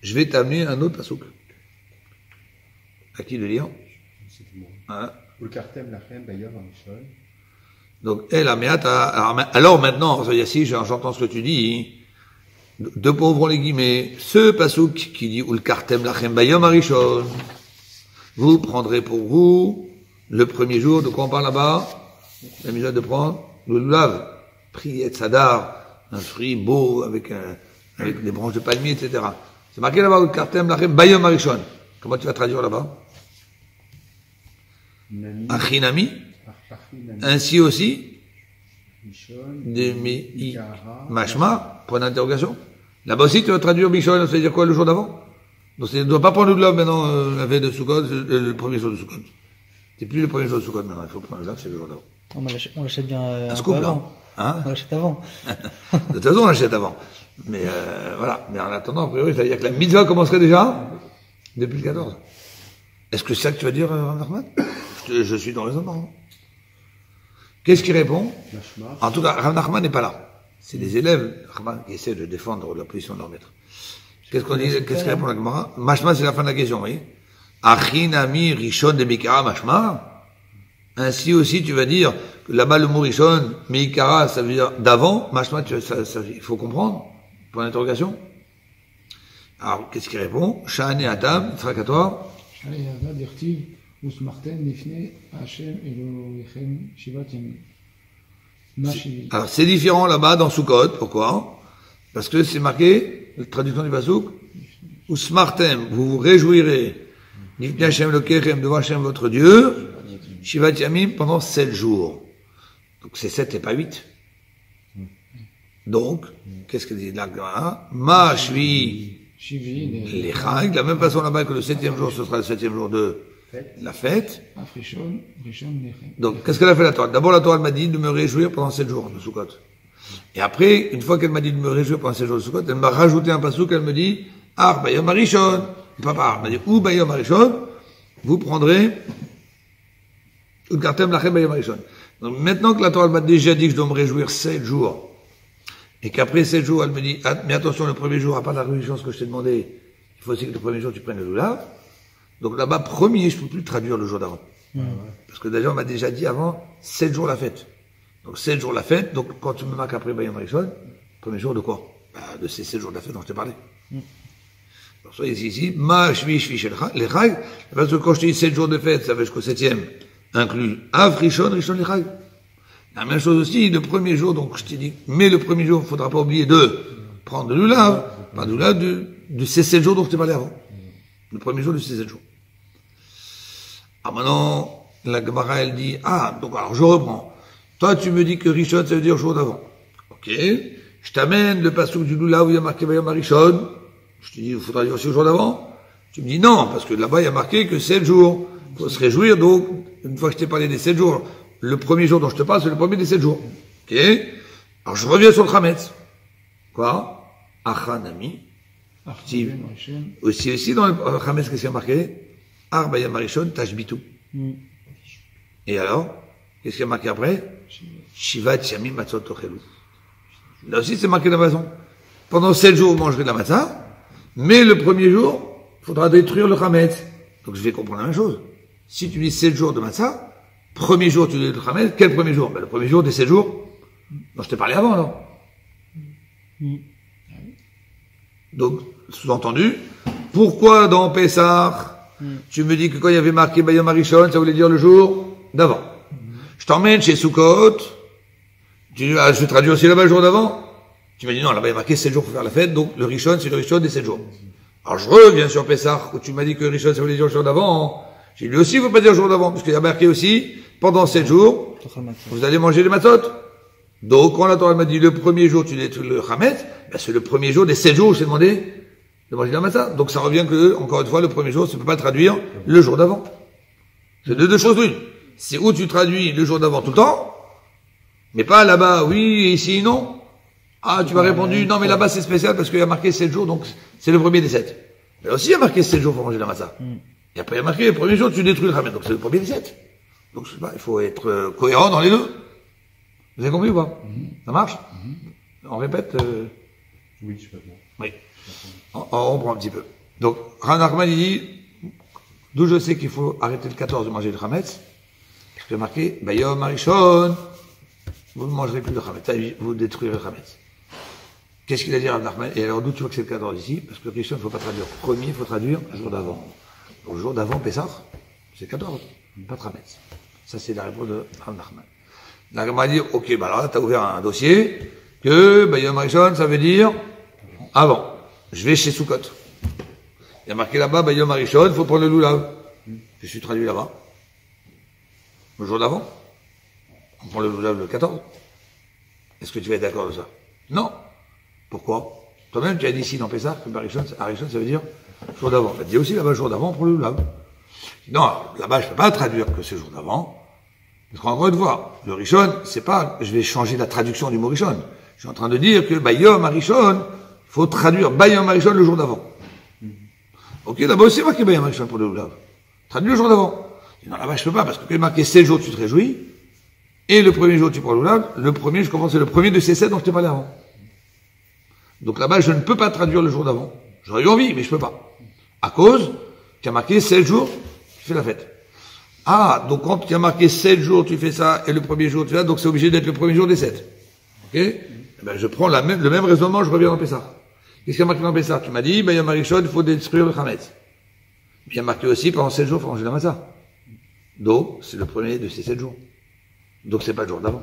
je vais t'amener un autre pasouk. À qui de lire? Hein? Ulkartem Lachem Bayom Rishon. Donc, la me'ata. Alors maintenant, ça veut dire si j'entends ce que tu dis, deux pauvres les guillemets, ce pasouk qui dit Ulkartem Lachem Bayom Rishon, vous prendrez pour vous le premier jour, de quoi on parle là-bas? La mise de prendre le lulav, pris et sadar, un fruit beau avec des branches de palmier, etc. C'est marqué là-bas Ulkartem Lachem Bayom Rishon. Comment tu vas traduire là-bas? Achinami. Ainsi aussi, Mashma, point d'interrogation. Là-bas aussi, tu vas traduire Mishon, ça veut dire quoi le jour d'avant? Donc, tu ne dois pas prendre le lulav maintenant, la veille de Sukkot, le premier jour de Sukkot. C'est plus le premier jour de Sukkot maintenant, il faut prendre le lulav, c'est le jour d'avant. On l'achète bien un scoop, peu là. avant. Hein? On l'achète avant. De toute façon, on l'achète avant. Mais voilà. Mais en attendant, a priori, ça veut dire que la mitzvah commencerait déjà depuis le 14. Est-ce que c'est ça que tu vas dire, Rav Nachman? Je suis dans les raisonnement. Qu'est-ce qu'il répond? En tout cas, Rav Nachman n'est pas là. C'est les élèves Nachman qui essaient de défendre la position de leur maître. Qu'est-ce qu'il répond la Gemara? Mashma, c'est la fin de la question, vous voyez? Achinami Rishon de Mikara Mashma. Ainsi aussi, tu vas dire que là-bas le mot Rishon, Mikara, ça veut dire d'avant. Mashma, il faut comprendre. Point d'interrogation. Alors, qu'est-ce qu'il répond? Sha'ane Atam, Trakatoire. Allez, Avad Dirtiv, Usmarten, Nifne, Hachem, Elohechem, Shivat Yamim. Alors, c'est différent là-bas dans Sukkot. Pourquoi? Parce que c'est marqué, la traduction du Pasouk, Usmartem, vous vous réjouirez, Nifne Hachem Elohechem, devant Hachem votre Dieu, Shivat Yamim, pendant 7 jours. Donc c'est 7 et pas 8. Donc, qu'est-ce que dit l'Agma? Ma shvi Shivi, les chag. De la même façon là-bas que le 7e jour, ce sera le 7e jour de la fête. Rishon, Nechem. Donc, qu'est-ce qu'elle a fait la Torah? D'abord, la Torah elle m'a dit de me réjouir pendant 7 jours de Sukkot. Et après, une fois qu'elle m'a dit de me réjouir pendant 7 jours de Sukkot, elle m'a rajouté un passouk, elle me dit, Bayom Arishon. Papa, elle m'a dit, ou Bayom Arishon, vous prendrez, Udgartem Lachem Bayom Arishon. Donc, maintenant que la Torah elle m'a déjà dit que je dois me réjouir 7 jours, et qu'après 7 jours, elle me dit, mais attention, le premier jour, à part la réjouissance que je t'ai demandé, il faut aussi que le premier jour, tu prennes le lulav. Donc là-bas, premier, je peux plus traduire le jour d'avant. Parce que d'ailleurs, on m'a déjà dit avant, 7 jours la fête. Donc 7 jours la fête, donc quand tu me marques après Bayom Arishon, premier jour de quoi? De ces 7 jours de la fête dont je t'ai parlé. Alors soyez ici, ma shvi les chag, parce que quand je dis 7 jours de fête, ça va jusqu'au 7e, inclus Av Rishon les chag. La même chose aussi, le premier jour, donc je t'ai dit, mais le premier jour, il faudra pas oublier de prendre de l'ulav, pas de l'ulav, de ces 7 jours dont je t'ai parlé avant. Le premier jour de ces 7 jours. Ah, maintenant, la Gemara, elle dit, donc alors je reprends. Toi, tu me dis que Rishon, ça veut dire jour d'avant. Ok. Je t'amène le passouk du Lulav où il y a marqué Bayom Rishon. Je te dis, il faudra dire aussi le jour d'avant. Tu me dis non, parce que là-bas, il y a marqué que 7 jours. Il faut se réjouir, donc, une fois que je t'ai parlé des 7 jours, le premier jour dont je te parle, c'est le premier des 7 jours. Ok. Alors, je reviens sur le Chametz. Quoi? Achanami. Aussi dans le Chametz, qu'est-ce qu'il y a marqué? Bayom Rishon, Tashbitu. Et alors? Qu'est-ce qu'il y a marqué après? Shivat Yamim Matzot Tochelu. Là aussi, c'est marqué de la façon. Pendant 7 jours, vous mangerez de la matzah, mais le premier jour, il faudra détruire le chametz. Donc, je vais comprendre la même chose. Si tu dis 7 jours de matzah, premier jour, tu détruis le chametz, quel premier jour? Le premier jour des 7 jours dont je t'ai parlé avant, non? Donc, sous-entendu, pourquoi dans Pessah, tu me dis que quand il y avait marqué Bayom Arishon, ça voulait dire le jour d'avant? Je t'emmène chez Sukkot, je vais traduire aussi là-bas le jour d'avant. Tu m'as dit non, là-bas il y a marqué 7 jours pour faire la fête, donc le Rishon, c'est le Rishon des 7 jours. Alors je reviens sur Pessah, où tu m'as dit que le Rishon, ça voulait dire le jour d'avant. J'ai dit aussi, il ne faut pas dire le jour d'avant, parce qu'il y a marqué aussi, pendant 7 jours, vous allez manger les matzot. Donc, quand la Torah m'a dit le premier jour, tu détruis le chametz, c'est le premier jour des 7 jours où je t'ai demandé de manger la matzah. Donc ça revient que, encore une fois, le premier jour, ça ne peut pas traduire le jour d'avant. C'est deux choses l'une. C'est où tu traduis le jour d'avant tout le temps, mais pas là-bas, oui, et ici, non. Tu m'as répondu, non, mais là-bas, c'est spécial parce qu'il y a marqué 7 jours, donc c'est le premier des 7. Mais là aussi, il y a marqué 7 jours pour manger la matzah. Et après, il y a marqué le premier jour, tu détruis le chametz, donc c'est le premier des 7. Donc, je sais pas, il faut être cohérent dans les deux. Vous avez compris ou pas? Ça marche? On répète? Oui, je peux bien. Oui. On reprend un petit peu. Donc, Ran Nachman, il dit, d'où je sais qu'il faut arrêter le 14 de manger le chametz, parce qu'il y a marqué, Bayom Arishon, vous ne mangerez plus le chametz, vous détruirez le chametz. Qu'est-ce qu'il a dit Ran Nachman? Et alors, d'où tu vois que c'est le 14 ici? Parce que le Rishon, il ne faut pas traduire premier, il faut traduire le jour d'avant. Donc, le jour d'avant, Pessah, c'est 14, pas de chametz. Ça, c'est la réponse de Ran Nachman. La Gemara dit, ok, alors là, t'as ouvert un dossier, que, Bayom Rishon, ça veut dire, avant. Je vais chez Sukkot. Il y a marqué là-bas, Bayom Rishon, il faut prendre le lulav. Je suis traduit là-bas. Le jour d'avant. On prend le lulav le 14. Est-ce que tu vas être d'accord de ça? Non. Pourquoi? Toi-même, tu as dit ici dans Pessah, que Arishon, ça veut dire, jour d'avant. Tu as dit aussi là-bas, jour d'avant, on prend le lulav. Non, là-bas, je peux pas traduire que c'est jour d'avant. Parce qu'encore une fois, le Rishon, c'est pas, je vais changer la traduction du mot Rishon. Je suis en train de dire que Bayom Rishon, faut traduire Bayom Rishon le jour d'avant. Ok, là-bas aussi marqué Bayom Rishon pour le lulav. Traduis le jour d'avant. Non, là-bas, je peux pas, parce que quand il est marqué 7 jours, tu te réjouis, et le premier jour, tu prends le lulav, le premier, je comprends, c'est le premier de ces 7 dont je t'ai parlé avant. Donc là-bas, je ne peux pas traduire le jour d'avant. J'aurais eu envie, mais je peux pas. À cause, qu'il y a marqué 7 jours, tu fais la fête. Donc quand il y a marqué 7 jours, tu fais ça, et le premier jour, tu fais ça, donc c'est obligé d'être le premier jour des 7. Ok? Je prends le même raisonnement, je reviens dans Pessah. Qu'est-ce qu'il y a marqué dans Pessah? Tu m'as dit, Bayom Rishon, il faut détruire le chametz. Il y a marqué aussi, pendant 7 jours, il faut manger la matzah. Donc, c'est le premier de ces 7 jours. Donc, c'est pas le jour d'avant.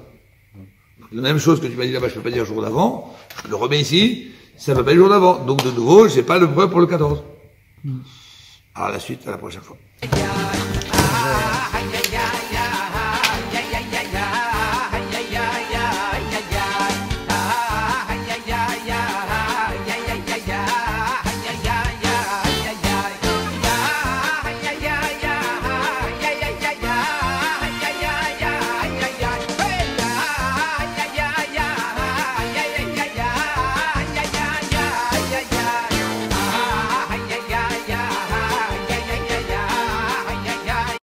La même chose que tu m'as dit là-bas, je peux pas dire jour d'avant, je le remets ici, ça va pas le jour d'avant. Donc, de nouveau, j'ai pas le preuve pour le 14. Alors, la suite, à la prochaine fois.